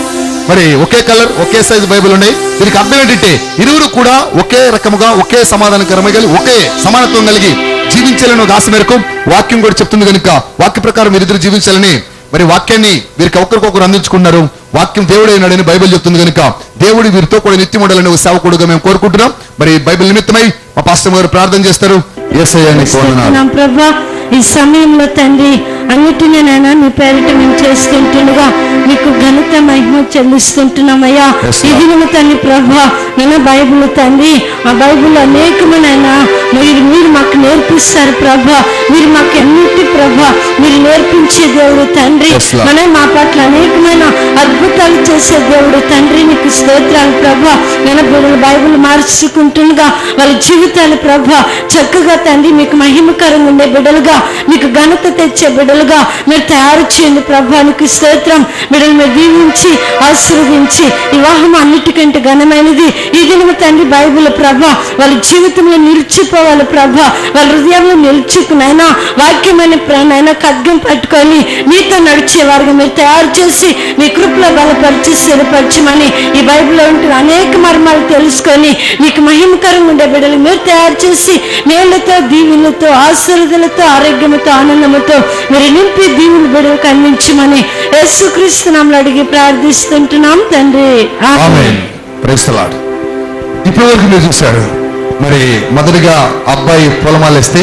మరి ఒకే కలర్, ఒకే సైజు బైబిల్ ఉన్నాయి. దీనికి అర్థం ఏంటంటే ఇరువురు కూడా ఒకే రకముగా, ఒకే సమాధానకరమై కలిగి, ఒకే సమానత్వం కలిగి జీవించాలని ఒక ఆశ మేరకు వాక్యం కూడా చెప్తుంది కనుక వాక్య ప్రకారం వీరిద్దరు జీవించాలని మరి వాక్యాన్ని వీరికి ఒకరికొకరు అందించుకున్నారు. వాక్యం దేవుడే ఉన్నాడని బైబిల్ చెప్తుంది కనుక దేవుడు వీరితో కూడా నిత్యం ఉండాలని ఒక సేవకుడుగా మేము కోరుకుంటున్నాం. మరి బైబిల్ నిమిత్తమై మా పాస్టర్ గారు ప్రార్థన చేస్తారు. యేసయ్య నీకు వందనాలు ప్రభా. ఈ సమయంలో తండ్రి అన్నిటినీ నైనా మీ పేరిట మేము చేసుకుంటుండగా మీకు ఘనత మహిమ చెల్లిస్తుంటున్నామయ్యా. ఇది తండ్రి ప్రభా, నేను బైబిల్ తండ్రి, ఆ బైబిల్ అనేకమైనా మీరు మాకు నేర్పిస్తారు ప్రభా. మీరు మాకు ఎన్నిటి ప్రభా మీరు నేర్పించే దేవుడు తండ్రి. మనం మా పట్ల అనేకమైన అద్భుతాలు చేసే దేవుడు తండ్రి. నీకు స్తోత్రాలు ప్రభా. నేను బిడ్డలు బైబిల్ మార్చుకుంటుండగా వాళ్ళ జీవితాలు ప్రభా చక్కగా తండ్రి మీకు మహిమకరంగా ఉండే బిడ్డలుగా, మీకు ఘనత తెచ్చే బిడ్డలుగా మీరు తయారు చేయండి ప్రభా. నీకు స్తోత్రం. బిడ్డలు మీరు దీవించి ఆశీర్వదించి, వివాహం అన్నిటికంటే ఘనమైనది ఈ దినము తండ్రి బైబిల్ ప్రభా వాళ్ళ జీవితంలో నిలిచిపోవాలి ప్రభా. వాళ్ళ హృదయంలో నిలిచికునైనా వాక్యమైన ప్రాణైనా ఖడ్గం పట్టుకొని మీతో నడిచేవారుగా మీరు తయారు చేసి మీ కృపలో బలపరిచి స్థిరపరచమని ఈ బైబిల్లో ఉంటున్న అనేక మర్మాలు తెలుసుకొని మీకు మహిమకరంగా ఉండే బిడ్డలు మీరు తయారు చేసి మేళ్లతో, దీవులతో, ఆశీర్వాదాలతో, ఆరోగ్యంతో, ఆనందముతో మీరు నింపి దీవులు బిడ్డలకు అందించమని యేసుక్రీస్తు నామములో అడిగి ప్రార్థిస్తుంటున్నాం తండ్రి. ఆమేన్. Praise the Lord. ఇప్పటి వరకు మీరు చూశారు. మరి మొదటిగా అబ్బాయి పూలమాలేస్తే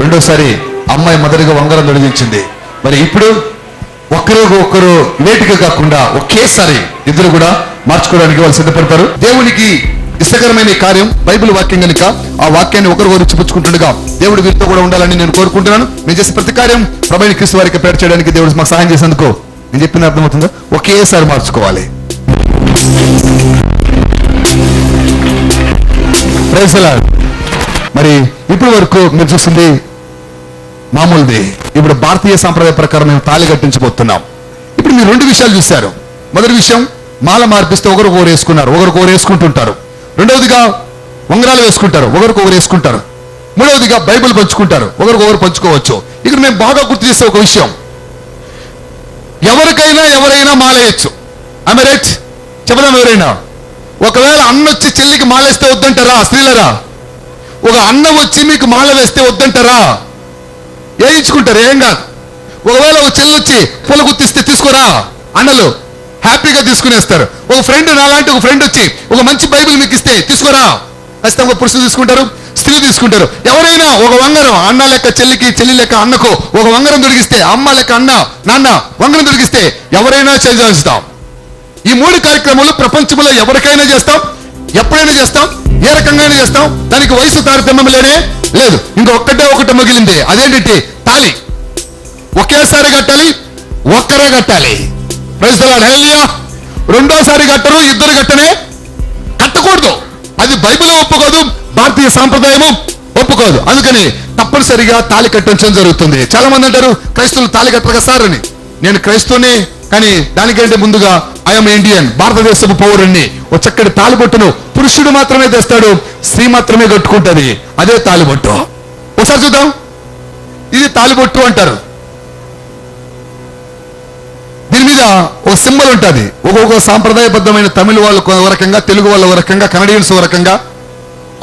రెండోసారి అమ్మాయి మొదటిగా ఉంగరం తొడిగించింది. మరి ఇప్పుడు ఒకరు లేటుగా కాకుండా ఒకేసారి ఇద్దరు కూడా మార్చుకోవడానికి వాళ్ళు సిద్ధపడతారు. దేవునికి ఇష్టకరమైన కార్యం బైబిల్ వాక్యం కనుక ఆ వాక్యాన్ని ఒకరు చూపించుకుంటుండగా దేవుడు వీరితో కూడా ఉండాలని నేను కోరుకుంటున్నాను. నేను చేసే ప్రతి కార్యం ప్రభువైన క్రీస్తు వారికి పేరు చేయడానికి దేవుడు మాకు సహాయం చేసేందుకు నేను చెప్పింది అర్థమవుతుందా? ఒకేసారి మార్చుకోవాలి. Praise the Lord. మరి ఇప్పటి వరకు మీరు చూస్తుంది మామూలుది. ఇప్పుడు భారతీయ సాంప్రదాయ ప్రకారం మేము తాళి కట్టించబోతున్నాం. ఇప్పుడు మీరు రెండు విషయాలు చూశారు. మొదటి విషయం, మాల మార్పిస్తే ఒకరికొకరు వేసుకున్నారు, ఒకరికొకరు వేసుకుంటుంటారు. రెండవదిగా ఉంగరాలు వేసుకుంటారు, ఒకరికొకరు వేసుకుంటారు. మూడవదిగా బైబిల్ పంచుకుంటారు, ఒకరికొకరు పంచుకోవచ్చు. ఇక్కడ మేము బాగా గుర్తు చేసే ఒక విషయం, ఎవరైనా మాలేయచ్చు. ఆమె రైట్ చెప్పదాం. ఎవరైనా ఒకవేళ అన్న వచ్చి చెల్లికి మాలేస్తే వద్దంటారా? స్త్రీలరా, ఒక అన్న వచ్చి మీకు మాల వేస్తే వద్దంటారా? వేయించుకుంటారు, ఏం కాదు. ఒకవేళ ఒక చెల్లి వచ్చి పూల గుర్తిస్తే తీసుకోరా అన్నలు హ్యాపీగా తీసుకునేస్తారు. ఒక ఫ్రెండ్, నాలాంటి ఒక ఫ్రెండ్ వచ్చి ఒక మంచి బైబిల్ మీకు ఇస్తే తీసుకోరా, ఖచ్చితంగా పురుషులు తీసుకుంటారు, స్త్రీ తీసుకుంటారు. ఎవరైనా ఒక వంగరం, అన్న లెక్క చెల్లికి, చెల్లి లెక్క అన్నకు ఒక వంగరం దొరికిస్తే, అమ్మ లెక్క అన్న నాన్న వంగరం దొరికిస్తే ఎవరైనా చేస్తాం. ఈ మూడు కార్యక్రమాలు ప్రపంచంలో ఎవరికైనా చేస్తాం, ఎప్పుడైనా చేస్తాం, ఏ రకంగా చేస్తాం. దానికి వయసు తారతమ్యం లేదు. ఒకటి మిగిలింది. అదేంటి? తాళి. ఒకేసారి కట్టాలి, ఒక్కరే కట్టాలి. Praise the Lord. హల్లెలూయా. రెండోసారి కట్టరు, ఇద్దరు కట్టకూడదు. అది బైబిల్ ఒప్పుకోదు, భారతీయ సాంప్రదాయము ఒప్పుకోదు. అందుకని తప్పనిసరిగా తాళి కట్టించడం జరుగుతుంది. చాలా మంది అంటారు క్రైస్తవులు తాళి కట్టరుగా సార్ అని. నేను క్రైస్తవునే, కానీ దానికంటే ముందుగా ఐఎమ్ ఇండియన్, భారతదేశపు పౌరుణ్ణి. ఒక చక్కటి తాలిబొట్టును పురుషుడు మాత్రమే తెస్తాడు, స్త్రీ మాత్రమే కట్టుకుంటది. అదే తాలిబొట్టు. ఒకసారి చూద్దాం. ఇది తాలిబొట్టు అంటారు. దీని మీద ఒక సింబల్ ఉంటుంది. ఒక్కొక్క సాంప్రదాయబద్ధమైన తమిళ వాళ్ళు ఒక రకంగా, తెలుగు వాళ్ళు ఒక రకంగా, కన్నడియన్స్ ఒక రకంగా,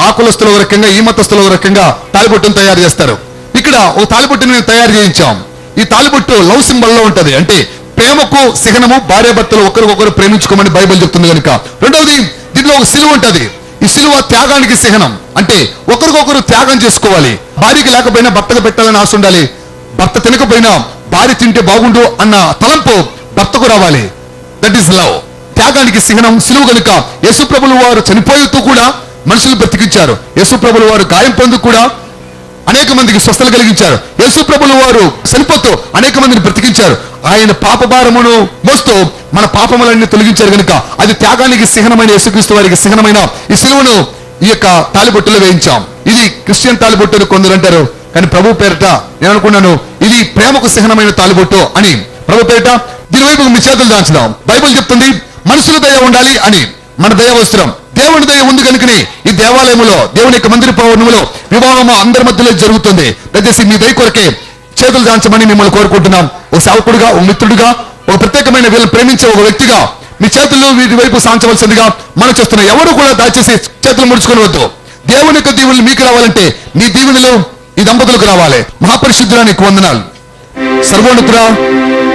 ఆ కులస్తులు ఒక రకంగా, ఈ మతస్థులు ఒక రకంగా తాలిబొట్టును తయారు చేస్తారు. ఇక్కడ ఒక తాలిబొట్టును మేము తయారు చేయించాం. ఈ తాలిబొట్టు లవ్ సింబల్ లో ఉంటది. అంటే ప్రేమకు చిహ్నము, భార్యాభర్తలు ఒకరికొకరు ప్రేమించుకోమని బైబిల్ చెప్తుంది కనుక. రెండవది, దీంట్లో ఒక సిలువ ఉంటది. ఈ ఈ సిలువ త్యాగానికి చిహ్నం. అంటే ఒకరికొకరు త్యాగం చేసుకోవాలి. భార్యకి లేకపోయినా భర్తకు పెట్టాలని ఆశ ఉండాలి. భర్త తినకపోయినా భార్య తింటే బాగుండు అన్న తలంపు భర్తకు రావాలి. That is love. త్యాగానికి చిహ్నం సిలువ కనుక యేసుప్రభుల వారు చనిపోయేస్తూ కూడా మనుషులు బ్రతికించారు. యేసుప్రభుల వారు గాయం పొందు కూడా అనేక మందికి స్వస్థలు కలిగించారు. యేసుప్రభుల వారు చనిపోతూ అనేక మందిని బ్రతికించారు. ఆయన పాప భారమును మోస్తూ మన పాపములన్నీ తొలగించారు కనుక అది త్యాగానికి చిహ్నమైన యేసుక్రీస్తు వారికి చిహ్నమైన ఈ సిలువను ఈ యొక్క తాలిబొట్టులో వేయించాం. ఇది క్రిస్టియన్ తాలిబొట్టు అని కొందరు అంటారు. కానీ ప్రభు పేరిట నేను అనుకున్నాను ఇది ప్రేమకు చిహ్నమైన తాలిబొట్టు అని. ప్రభు పేరిట దీని వైపు మీ చేతులు దాల్చుదాం. బైబిల్ చెప్తుంది మనుషుల దయ ఉండాలి అని. మన దయ అవసరం. దేవుని దయ ఉంది కనుకనే ఈ దేవాలయంలో దేవుని యొక్క మందిర పౌర్ణమిలో వివాహము అందరి మధ్యలో జరుగుతుంది. దయచేసి మీ దయ కొరకే చేతులు దాల్చమని మిమ్మల్ని కోరుకుంటున్నాం. ఒక సేవకుడిగా, ఒక మిత్రుడిగా, ఒక ప్రత్యేకమైన వీళ్ళని ప్రేమించే ఒక వ్యక్తిగా మీ చేతుల్లో వీటి వైపు సాంచవలసిందిగా మనం చేస్తున్నాం. ఎవరు కూడా దయచేసి చేతులు ముడుచుకుని వద్దు. దేవుని యొక్క దీవులు మీకు రావాలంటే మీ దీవెనలు ఈ దంపతులకు రావాలి. మహాపరిశుద్ధుడా నీకు వందనాలు. సర్వోన్నతుడా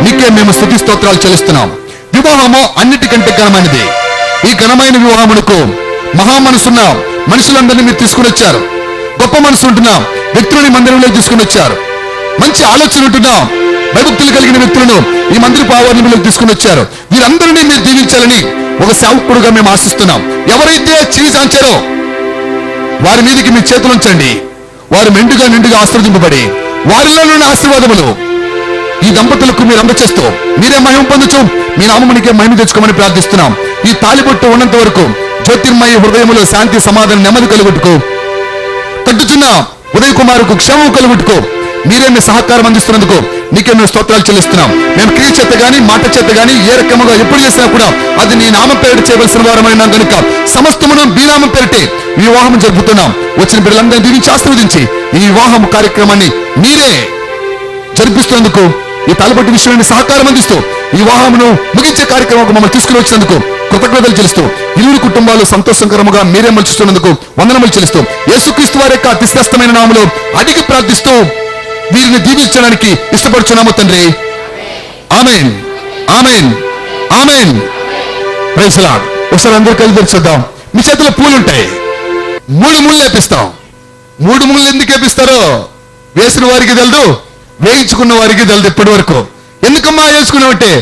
నీకే మేము స్తుతి స్తోత్రాలు చెల్లిస్తున్నాం. వివాహము అన్నిటికంటే ఘనమైనది. ఈ ఘనమైన వివాహమునకు మహా మనసున్న మనుషులందరినీ మీరు తీసుకుని వచ్చారు. గొప్ప మనసు ఉంటున్న వ్యక్తులని మందిరంలో తీసుకుని వచ్చారు. మంచి ఆలోచన ఉంటున్న భయభక్తులు కలిగిన వ్యక్తులను ఈ మందిర ఆవరణలోకి తీసుకుని వచ్చారు. వీరందరినీ మీరు దీవించాలని ఒక సేవకుడుగా మేము ఆశిస్తున్నాం. ఎవరైతే చీజాంచారో వారి మీదకి మీ చేతులు ఉంచండి. వారు మెండుగా నిండుగా ఆశీర్వదింపబడి వారిలో నుండి ఆశీర్వాదములు ఈ దంపతులకు మీరు అందచేస్తూ మీరే మహిమ పొందొచ్చు. మీ నామమునికే మహిమ తెచ్చుకోమని ప్రార్థిస్తున్నాం. ఈ తాలిబొట్టు ఉన్నంత వరకు జ్యోతిర్మయ హృదయములో శాంతి, సమాధానం, నెమ్మది కలుగుట్టుకో. తట్టుచున్న ఉదయ్ కుమారుకు క్షేమం కలుగుట్టుకో. మీరే మీ సహకారం అందిస్తున్నందుకు నీకే మేము స్తోత్రాలు చెల్లిస్తున్నాం. మేము క్రియ చేత గాని మాట చేత గాని ఏ రకముగా ఎప్పుడు చేసినా కూడా అది నీ నామం పేరిట చేయవలసిన వారమైనా కనుక సమస్తమును మీ నామం పేరిటే వివాహం జరుపుతున్నాం. వచ్చిన బిడ్డలందరినీ దీవించి ఆశీర్వదించి ఈ వివాహం కార్యక్రమాన్ని మీరే జరిపిస్తున్నందుకు ఈ తాలిబొట్టు విషయాన్ని సహకారం అందిస్తూ ఈ వివాహమును ముగించే కార్యక్రమం మమ్మల్ని తీసుకుని వచ్చినందుకు కృతజ్ఞతలు చెల్లిస్తూ ఇరువురు కుటుంబాలు సంతోషకరముగా మీరే మలుచుతున్నందుకు వందనములు చెల్లిస్తూ యేసుక్రీస్తు వారి యొక్క అతి శ్రేష్టమైన నామములో అడిగి ప్రార్థిస్తూ వీరిని దీవించడానికి ఇష్టపడుచున్నాము తండ్రి. Amen, amen, amen. Praise the Lord. ఒకసారి అందరూ కలిసి తెరిచేద్దాం. మీ చేతిలో పూలు ఉంటాయి. 3 ముళ్ళు వేపిస్తాం. 3 ముళ్ళు ఎందుకు వేపిస్తారో వేసిన వారికి తెలదు, వేయించుకున్న వారికి తెలదు. ఇప్పటి వరకు ఎందుకమ్మా వేసుకున్నామంటే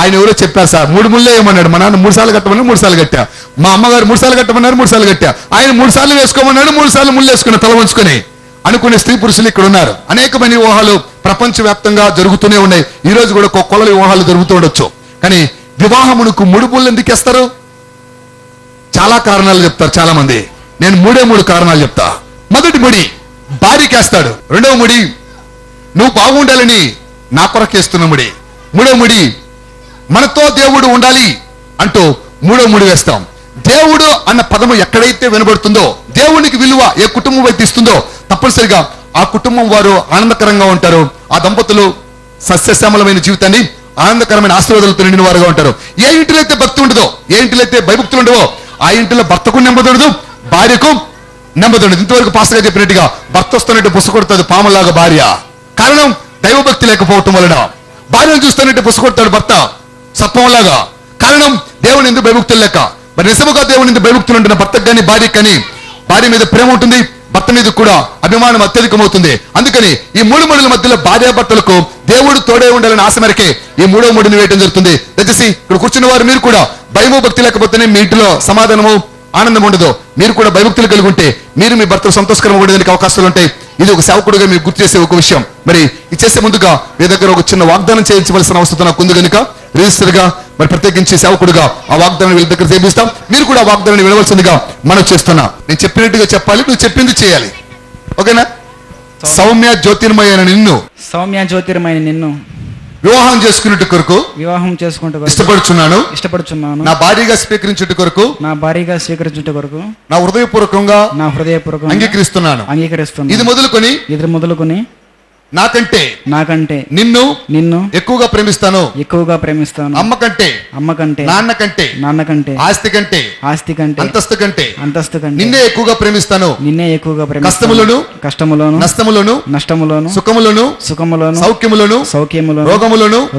ఆయన ఎవరో చెప్పారు సార్ 3 ముళ్ళే ఏమన్నాడు. మా నాన్న 3 సార్లు కట్టమన్నాడు, 3 సార్లు కట్టా. మా అమ్మగారు 3 సార్లు కట్టమన్నారు, 3 సార్లు కట్టా. ఆయన 3 సార్లు వేసుకోమన్నాడు, 3 సార్లు ముళ్ళు వేసుకున్న తల వంచుకొని అనుకునే స్త్రీ పురుషులు ఇక్కడ ఉన్నారు. అనేకమైన వివాహాలు ప్రపంచవ్యాప్తంగా జరుగుతూనే ఉన్నాయి. ఈ రోజు కూడా కొల వివాహాలు జరుగుతూ ఉండొచ్చు. కానీ వివాహమునకు 3 ముళ్ళు ఎందుకు వేస్తారు? చాలా కారణాలు చెప్తారు చాలా మంది. నేను 3 కారణాలు చెప్తా. మొదటి ముడి భార్యకేస్తాడు. రెండవ ముడి నువ్వు బాగుండాలని నా కొరకేస్తున్న ముడి. 3వ ముడి మనతో దేవుడు ఉండాలి అంటూ 3వ ముడి వేస్తాం. దేవుడు అన్న పదము ఎక్కడైతే వినబడుతుందో, దేవునికి విలువ ఏ కుటుంబం అయితే ఇస్తుందో తప్పనిసరిగా ఆ కుటుంబం వారు ఆనందకరంగా ఉంటారు. ఆ దంపతులు సస్యశ్యామలమైన జీవితాన్ని ఆనందకరమైన ఆశీర్వాదాలతో నిండిన వారుగా ఉంటారు. ఏ ఇంటిలో అయితే భక్తి ఉండదో, ఏ ఇంటిలో అయితే భయభక్తులు ఉండవో ఆ ఇంటిలో భర్తకు నెమ్మదుండదు, భార్యకు నెమ్మదుండదు. ఇంతవరకు పాస్టర్ గారు చెప్పినట్టుగా భర్త వస్తున్నట్టు పుసకొడుతుంది పాములాగా భార్య. కారణం దైవభక్తి లేకపోవటం వలన. భార్యను చూస్తున్నట్టు పుసకొడతాడు భర్త సర్పంలాగా. కారణం దేవుని ఎందుకు భయభక్తులు లేక. మరి నిజముగా దేవుని ఎందుకు భయభక్తులు ఉంటున్న భర్తకు కానీ భార్యకు కానీ భార్య మీద ప్రేమ ఉంటుంది, భర్త మీద కూడా అభిమానం అత్యధికమవుతుంది. అందుకని ఈ 3 ముడుల మధ్యలో భార్యాభర్తలకు దేవుడు తోడే ఉండాలని ఆశ మేరకే ఈ 3వ ముడిని వేయడం జరుగుతుంది. దయచేసి ఇక్కడ కూర్చున్న వారు మీరు కూడా భయము భక్తి లేకపోతేనే మీ ఇంటిలో సమాధానము ఆనందం ఉండదు. మీరు కూడా భయభక్తులు కలిగి ఉంటే మీరు మీ భర్తలు సంతోషకరంగా ఉండడానికి అవకాశాలు ఉంటాయి. ఇది ఒక సేవకుడుగా మీకు గుర్తు చేసే ఒక విషయం. మరి ఇది చేసే ముందుగా మీ దగ్గర ఒక చిన్న వాగ్దానం చేయించవలసిన అవసరం నాకు ఉంది కనుక రిజిస్టర్ గా మరి ప్రత్యేకించి సేవకుడుగా ఆ వాగ్దానం వీళ్ళ దగ్గర చేపిస్తాం. మీరు కూడా ఆ వాగ్దానాన్ని వినవలసిందిగా మనం చేస్తున్నా. నేను చెప్పినట్టుగా చెప్పాలి, నువ్వు చెప్పింది చేయాలి. ఓకేనా? సౌమ్య జ్యోతిర్మయ నిన్ను వివాహం చేసుకున్నట్టు కొరకు ఇష్టపడుచున్నాను. నా భార్యగా స్వీకరించుట కొరకు నా హృదయపూర్వకంగా అంగీకరిస్తున్నాను. ఇది మొదలుకొని నాకంటే నిన్ను ఎక్కువగా ప్రేమిస్తాను. అమ్మ కంటే నాన్న కంటే ఆస్తి కంటే అంతస్తు కంటే నిన్నే ఎక్కువగా ప్రేమిస్తాను. కష్టములను నష్టములను సుఖములను సౌఖ్యములను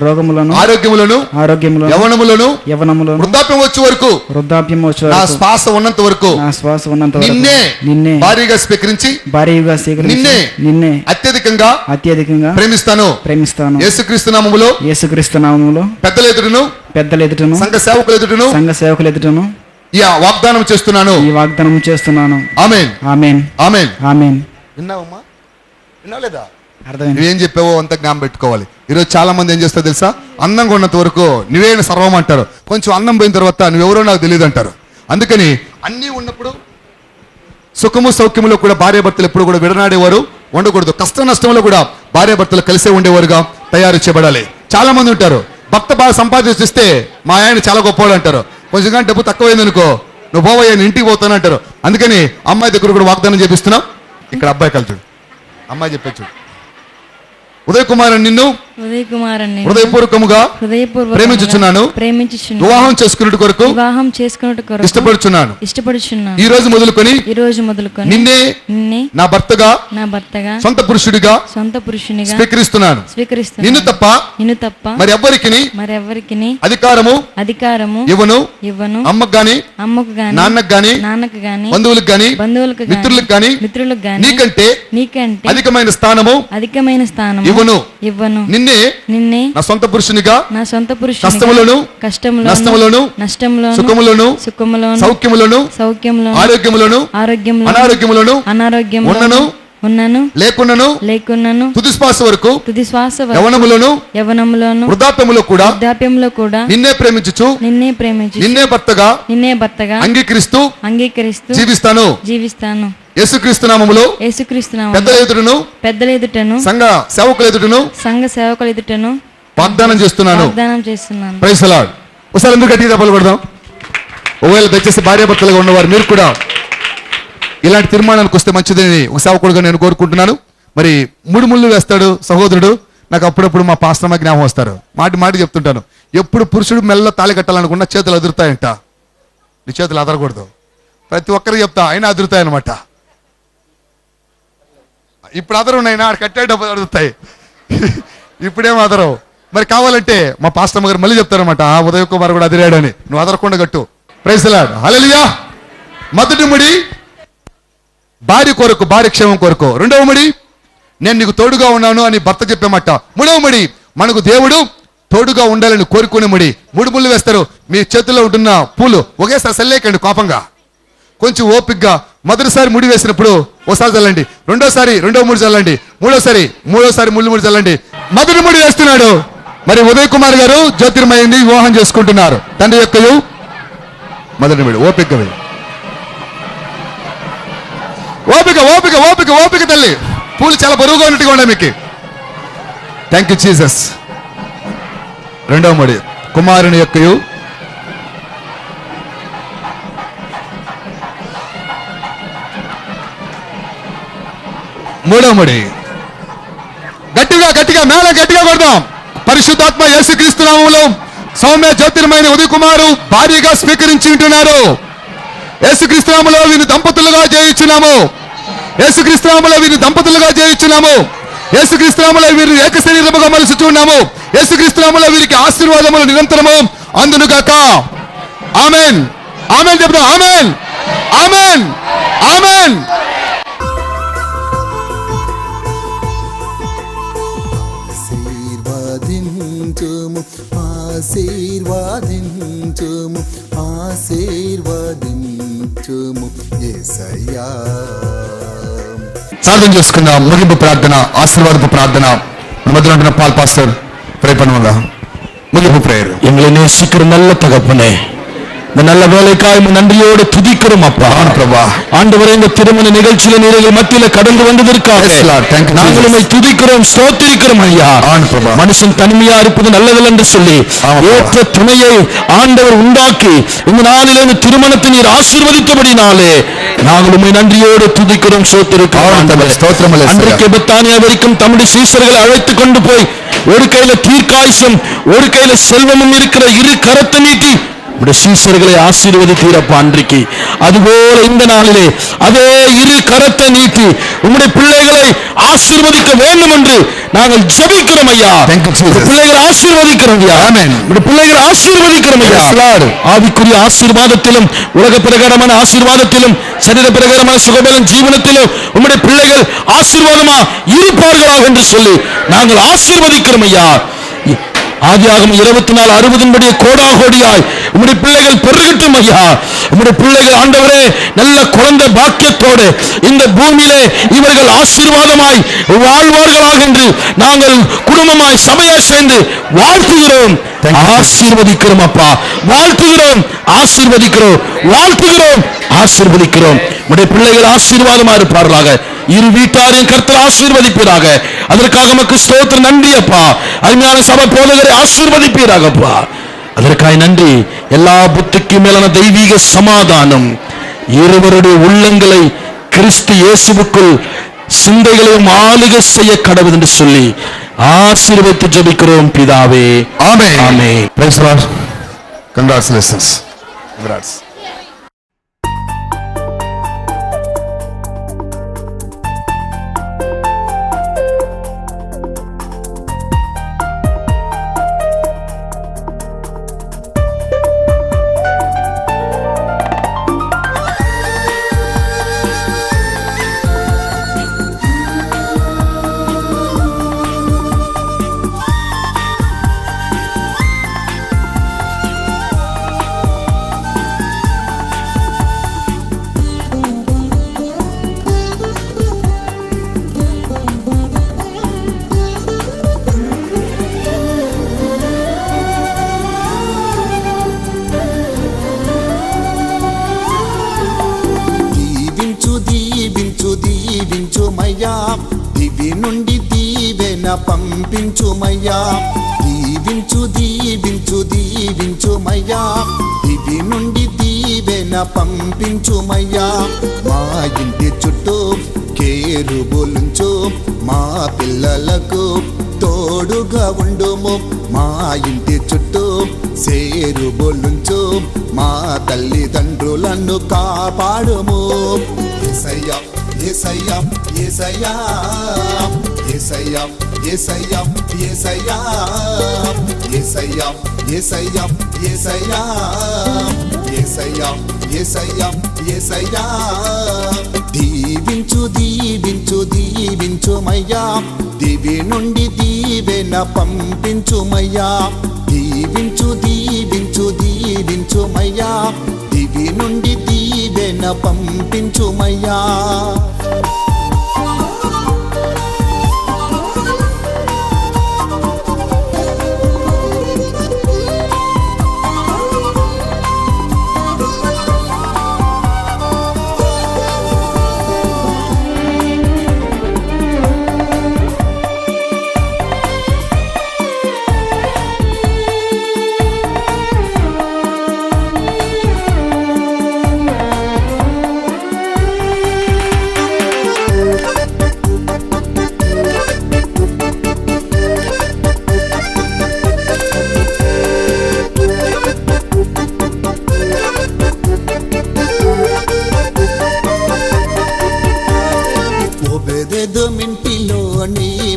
రోగములను ఆరోగ్యములను యవ్వనములను వృద్ధాప్యం వచ్చే వరకు నా శ్వాస ఉన్నంత వరకు నిన్నే భారీగా స్వీకరించి నిన్నే అత్యధికంగా ప్రేమిస్తాను. యేసుక్రీస్తు నామములో పెద్దల ఎదుటను సంఘ సేవకుల ఎదుటను ఈ వాగ్దానం చేస్తున్నాను. ఆమేన్. విన్నావమ్మా? విన్నావు లేదా? నువ్వేం చెప్పావో అంత జ్ఞాపకం పెట్టుకోవాలి. ఈరోజు చాలా మంది ఏం చేస్తారో తెలుసా, అందంగా ఉన్నంత వరకు నువ్వే సర్వం అంటారు, కొంచెం అందం పోయిన తర్వాత నువ్వెవరో నాకు తెలియదు అంటారు. అందుకని అన్నీ ఉన్నప్పుడు సుఖము సౌఖ్యములో కూడా భార్యాభర్తలు ఎప్పుడు కూడా విడనాడేవారు ఉండకూడదు. కష్ట నష్టంలో కూడా భార్యాభర్తలు కలిసే ఉండేవారుగా తయారు చేయబడాలి. చాలా మంది ఉంటారు, భర్త బాగా సంపాదిస్తే మా ఆయన చాలా గొప్పవాడు అంటారు, కొంచెం కానీ డబ్బు తక్కువైంది అనుకో నువ్వు పోవయ్యా ఇంటికి పోతాను అంటారు. అందుకని అమ్మాయి దగ్గర కూడా వాగ్దానం చేపిస్తున్నాం. ఇక్కడ అబ్బాయి కలిసి అమ్మాయి చెప్పచ్చు, ఉదయ్ కుమార్ నిన్ను హృదయపూర్వకముగా ప్రేమించుచున్నాను, వివాహం చేసుకున్నట్టు కొరకు ఇష్టపడుచున్నాను. ఈ రోజు మొదలుకొని నిన్నే నా భర్తగా సొంత పురుషుడిగా స్వీకరిస్తున్నాను. నిన్ను తప్ప మరి ఎవ్వరికి అధికారము ఇవ్వను. అమ్మకు గాని నాన్నకు గాని బంధువులకు గాని మిత్రులకు గాని నీకంటే అధికమైన స్థానము ఇవ్వను. నిన్నే నా సొంత పురుషునిగా కష్టములను నష్టములను సుఖములను సౌఖ్యములను ఆరోగ్యములను అనారోగ్యములను ఉన్నను లేకున్నను తుది శ్వాస వరకు యవ్వనములోను వృద్ధాప్యములో కూడా నిన్నే ప్రేమించుచు నిన్నే భర్తగా అంగీకరిస్తూ జీవిస్తాను. యేసుక్రీస్తు నామములో పెద్దల ఎదుటను సంఘ సేవకుల ఎదుటను వాగ్దానం చేస్తున్నాను. Praise the Lord. ఒకసారి ఎందుకు గట్టిగా దెబ్బలు కొడదాం. ఒకవేళ దయచేసి భార్యాభర్తలుగా ఉన్నవారు మీరు కూడా ఇలాంటి తీర్మానానికి వస్తే మంచిదని ఒక సేవకుడుగా నేను కోరుకుంటున్నాను. మరి ముళ్ళు వేస్తాడు సహోదరుడు, నాకు అప్పుడప్పుడు మా పాస్టర్మ జ్ఞాపకం వస్తారు. మాటి చెప్తుంటాను, ఎప్పుడు పురుషుడు మెల్ల తాళి కట్టాలనుకున్నా చేతులు అదురుతాయంట. నీ చేతులు అదరకూడదు. ప్రతి ఒక్కరికి చెప్తా, అయినా అదురుతాయన్నమాట. ఇప్పుడు అదరు ఉన్నాయినా ఆడ కట్టేటప్పుడు అడుగుతాయి, ఇప్పుడేం అదరవు. మరి కావాలంటే మా పాస్టర్మ గారు మళ్ళీ చెప్తారనమాట, ఉదయ్ కుమార్ కూడా అదిరాడని, నువ్వు అదరకుండా కట్టు. Praise the Lord. హల్లెలూయా. మొదటి ముడి భార్య కొరకు, భార్య క్షేమం కొరకు. రెండవ ముడి నేను నీకు తోడుగా ఉన్నాను అని భర్త చెప్పేమాట. మూడవ ముడి మనకు దేవుడు తోడుగా ఉండాలని కోరుకునే ముడి. 3 ముళ్ళు వేస్తారు. మీ చేతుల్లో ఉంటున్న పూలు ఒకేసారి చల్లేకండి కోపంగా, కొంచెం ఓపికగా. మొదటిసారి ముడి వేసినప్పుడు ఒకసారి చల్లండి, రెండో ముడి చల్లండి, మూడోసారి ముళ్ళు చల్లండి. మొదటి ముడి వేస్తున్నాడు. మరి ఉదయ్ కుమార్ గారు జ్యోతిర్మయిని వివాహం చేసుకుంటున్నారు. తండ్రి యొక్క మొదటి ముడి. ఓపిక తల్లి, పూలు చాలా బరువుగా ఉన్నట్టుగా ఉన్నాయి మీకు. Thank you Jesus. రెండవ ముడి కుమారుని యొక్కయు మూడవ ముడి గట్టిగా మేళ గట్టిగా కొడదాం. పరిశుద్ధాత్మ యేసుక్రీస్తు నామములో సౌమ్య జ్యోతిర్మయిని ఉదయ్ కుమారు భారీగా స్వీకరించి ఉంటున్నారు. యేసుక్రీస్తు నామములో వీరిని దంపతులుగా చేయించున్నాము. యేసుక్రీస్తు నామములో వీరిని ఏక శరీరముగా మలుచుచున్నాము. యేసుక్రీస్తు నామములో వీరికి ఆశీర్వాదములు నిరంతరము అందునుగాక. ఆమేన్. చెప్తాం. ఆమేన్. ఆశీర్వదించుము యేసయ్యా. ప్రార్థన చేసుకుందాం. ముగింపు ప్రార్థన, ఆశీర్వాదపు ప్రార్థన. మధ్యలో ఉంటున్న పాల్ పాస్టర్ ప్రే பண்ணுவாங்க. முகிப்பு பிரேயர். எங்களை நேசிக்கிற நல்ல தகப்பனே, இந்த நல்ல வேலைக்காய் நன்றியோடு துதிக்கிறோம் அப்பா. ஆண்டவரே, இந்த திருமண நிகழ்ச்சியில நீர்கள் மத்தியில கடந்து வந்ததற்காக நாங்கள் உம்மை துதிக்கிறோம், ஸ்தோத்திரிக்கிறோம் ஐயா. மனுஷன் தனிமையா இருப்பது நல்லதில்லை என்று சொல்லி ஏற்ற துணையை ஆண்டவர் உண்டாக்கி இந்த நாளிலே இந்த திருமணத்தை நீர் ஆசீர்வதித்தபடினாலே நாங்கள் உம்மை நன்றியோடு துதிக்கிறோம், சோத்திருக்கிறோம். ஸ்தோத்திரமல்லே. அன்றைக்கு பெத்தானியா வரைக்கும் தம்முடைய சீஷர்களை அழைத்துக் கொண்டு போய் ஒரு கையில தீர்க்காயுசம் ஒரு கையில செல்வமும் இருக்கிற இரு கரத்தை நீட்டி உம்முடைய சீஷர்களை ஆசீர்வதித்தீரப்பா. அன்றைக்கு அதுபோல இந்த நாளிலே அதே இரு கரத்தை நீட்டி உம்முடைய பிள்ளைகளை ஆசீர்வதிக்க வேண்டும் என்று நாங்கள் ஜெபிக்கிறோம் ஐயா. பிள்ளைகளை ஆசீர்வதிக்கிறோம் ஐயா. உம்முடைய பிள்ளைகளை ஆசீர்வதிக்கிறோம் ஐயா. ஆவிக்குரிய ஆசீர்வாதத்திலும் உலக பிரகாரமான ஆசீர்வாதத்திலும் சரீர பிரகாரமான சுகபலம் ஜீவனத்திலும் உம்முடைய பிள்ளைகள் ஆசீர்வாதமா இருப்பார்களாக என்று சொல்லி நாங்கள் ஆசீர்வதிக்கிறோம் ஐயா. ஆதியாகமம் 24:60 கோடாகோடியாய் உம்முடைய பிள்ளைகள் பெருகட்டும் ஐயா. உம்முடைய பிள்ளைகள் ஆண்டவரே நல்ல குழந்தை பாக்கியத்தோடு இந்த பூமியிலே இவர்கள் ஆசீர்வாதமாய் வாழ்வார்களாக என்று நாங்கள் குடும்பமாய் சபையாய் சேர்ந்து வாழ்த்துகிறோம், ஆசீர்வதிக்கிறோம் அப்பா. வாழ்த்துகிறோம், ஆசீர்வதிக்கிறோம், வாழ்த்துகிறோம், ஆசீர்வதிக்கிறோம். உம்முடைய பிள்ளைகள் ஆசீர்வாதமா இருப்பார்களாக. இரு வீட்டாரையும் கர்த்தர் ஆசீர்வதிப்பீராக. அதற்காக நமக்கு ஸ்தோத்திரம், நன்றி அப்பா. அருமையான சபை போதகரை ஆசீர்வதிப்பீராகப்பா. அதற்காக நன்றி. எல்லா புத்திக்கு மேலான தெய்வீக சமாதானம் இருவருடைய உள்ளங்களை கிறிஸ்து இயேசுவுக்குள் சிந்தைகளையும் ஆளுகை செய்ய கடவுள் என்று சொல்லி ஆசீர்வதித்து ஜெபிக்கிறோம் பிதாவே. ஆமென். ஆமென். Praise the Lord. Congratulations. Congrats. దివి నుండి దీవెన పంపించుమయ్యా. దీవించు దీవించు దీవించుమయ్యా. దివి నుండి దీవెన పంపించుమయ్యా. మా ఇంటి చుట్టూ కేరుబులుంచు, మా పిల్లలకు తోడుగా ఉండుము. మా ఇంటి చుట్టూ సేరుబులుంచు, మా తల్లిదండ్రులను కాపాడుము. యేసయ్యా యేసయ్యా యేసయ్యా యేసయ్యా యేసయ్యా యేసయ్యా యేసయ్యా యేసయ్యా యేసయ్యా యేసయ్యా యేసయ్యా యేసయ్యా. దీవించు దీవించు దీవించుమయ్యా. దివి నుండి దీవెన పంపించుమయ్యా. దీవించు దీవించు దీవించుమయ్యా. దివి నుండి దీవెన పంపించుమయ్యా.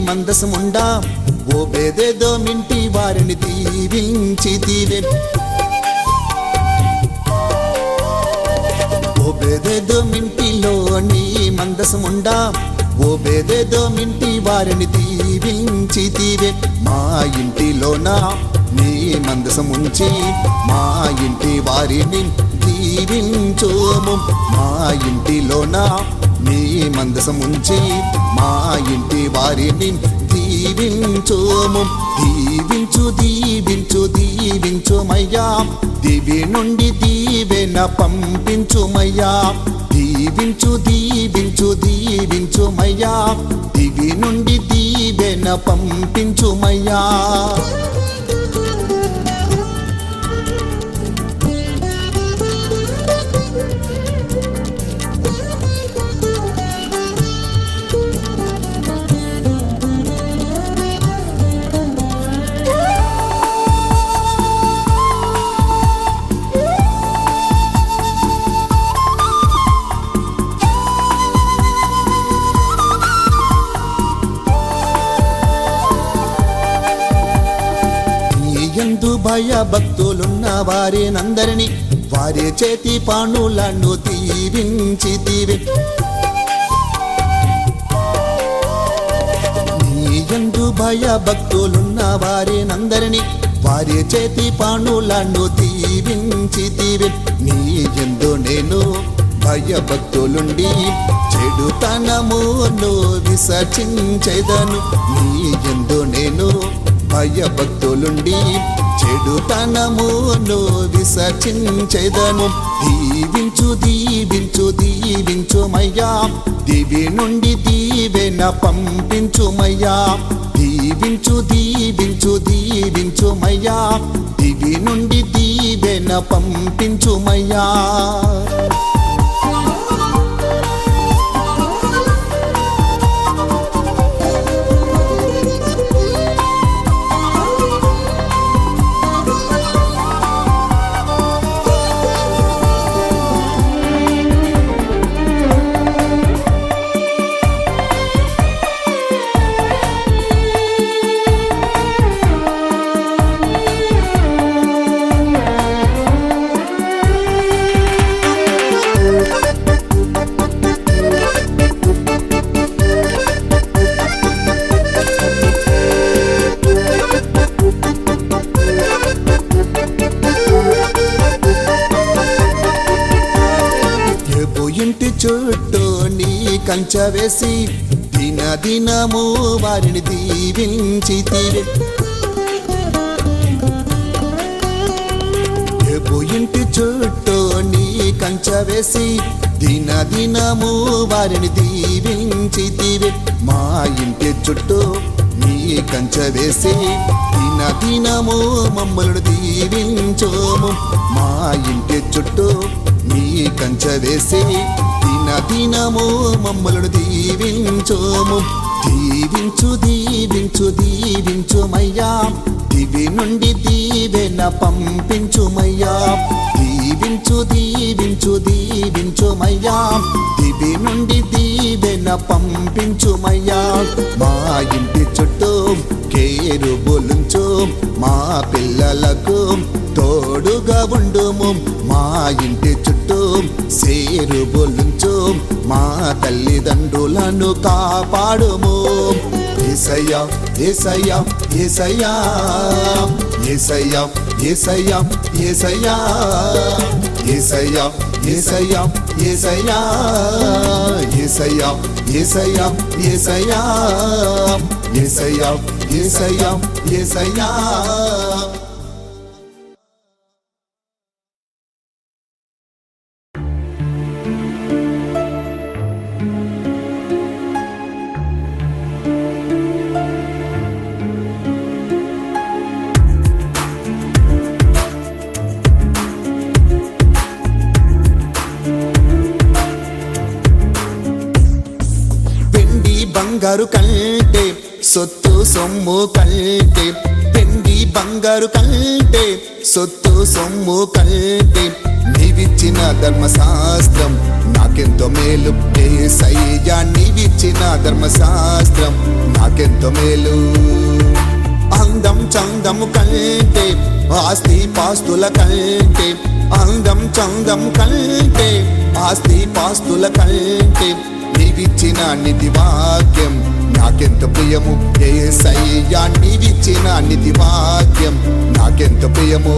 మందసముండా ఓ బేదేదో మింటి వారిని దీవించితివే. ఓ బేదేదో మింటిలో నీ మందసముండా ఓ బేదేదో మింటి వారిని దీవించితివే. మా ఇంటిలోన నీ మందసముంచి మా ఇంటి వారిని దీవించోము. మా ఇంటిలోన నీ మందసముంచి మా ఇంటి వారిని దీవించోము. దీవించు దీవించు దీవించుమయ్యా. దివి నుండి దీవెన పంపించుమయ్యా. దీవించు దీవించు దీవించుమయ్యా. దివి నుండి దీవెన పంపించుమయ్యా. యందు భయభక్తులున్న వారినందరినీ వారి చేతి పనులను దీవించితివి. నీ యందు భయభక్తులున్న వారినందరినీ వారి చేతి పనులను దీవించితివి. నీ యందు నేను భయభక్తులుండి చెడుతనమును విసర్జించెదను. నీ యందు నేను భయభక్తులుండి చెడుతనమును విసర్జించెదను. దీవించు దీవించు దీవించుమయ్యా, దివి నుండి దీవెన పంపించుమయ్యా. దీవించు దీవించు దీవించుమయ్యా, దివి నుండి దీవెన పంపించుమయ్యా. ఇంటి చుట్టూ నీ కంచె వేసి దినదినము వారిని దీవించితివి. ఇంటి చుట్టూ నీ కంచె వేసి దినదినము వారిని దీవించితివి. మా ఇంటి చుట్టూ నీ కంచె వేసి దినదినము మమ్మల్ని దీవించోము. మా ఇంటి చుట్టూ నీ కంచె వేసి దినదినము మమ్మలను దీవించోము. దీవించు దీవించు దీవించుమయ్యా, దివి నుండి దీవెన పంపించుమయ్యా. దీవించు దీవించు దీవించుమయ్యా, దివి నుండి దీవెన పంపించుమయ్యా. మా ఇంటి చుట్టూ కేరుబులుంచు, మా పిల్లలకు తోడుగా ఉండుము. మా ఇంటి చుట్టూ సేరుబులుంచు, మా తల్లిదండ్రులను కాపాడుము. యేసయ్యా యేసయ్యా యేసయ్యా యేసయ్యా యేసయ్యా యేసయ్యా యేసయ్యా యేసయ్యా యేసయ్యా యేసయ్యా యేసయ్యా యేసయ్యా యేసయ్యా యేసయ్యా యేసయ్యా. బంగారు కంటే సొత్తు సొమ్ము కంటే, వెండి బంగారు కంటే సొత్తు సొమ్ము కంటే, నీవిచ్చిన ధర్మశాస్త్రం నాకెంతో మేలు. యేసయ్యా నీవిచ్చిన ధర్మశాస్త్రం నాకెంతో మేలు. అందం చందము కంటే ఆస్తి పాస్తుల కంటే, అందం చందం కంటే ఆస్తి పాస్తుల కంటే, నీవిచ్చిన నిధి వాక్యం నాకెంత ప్రియము. యేసయ్యా నీవిచ్చిన నిధి వాక్యం నాకెంత ప్రియము.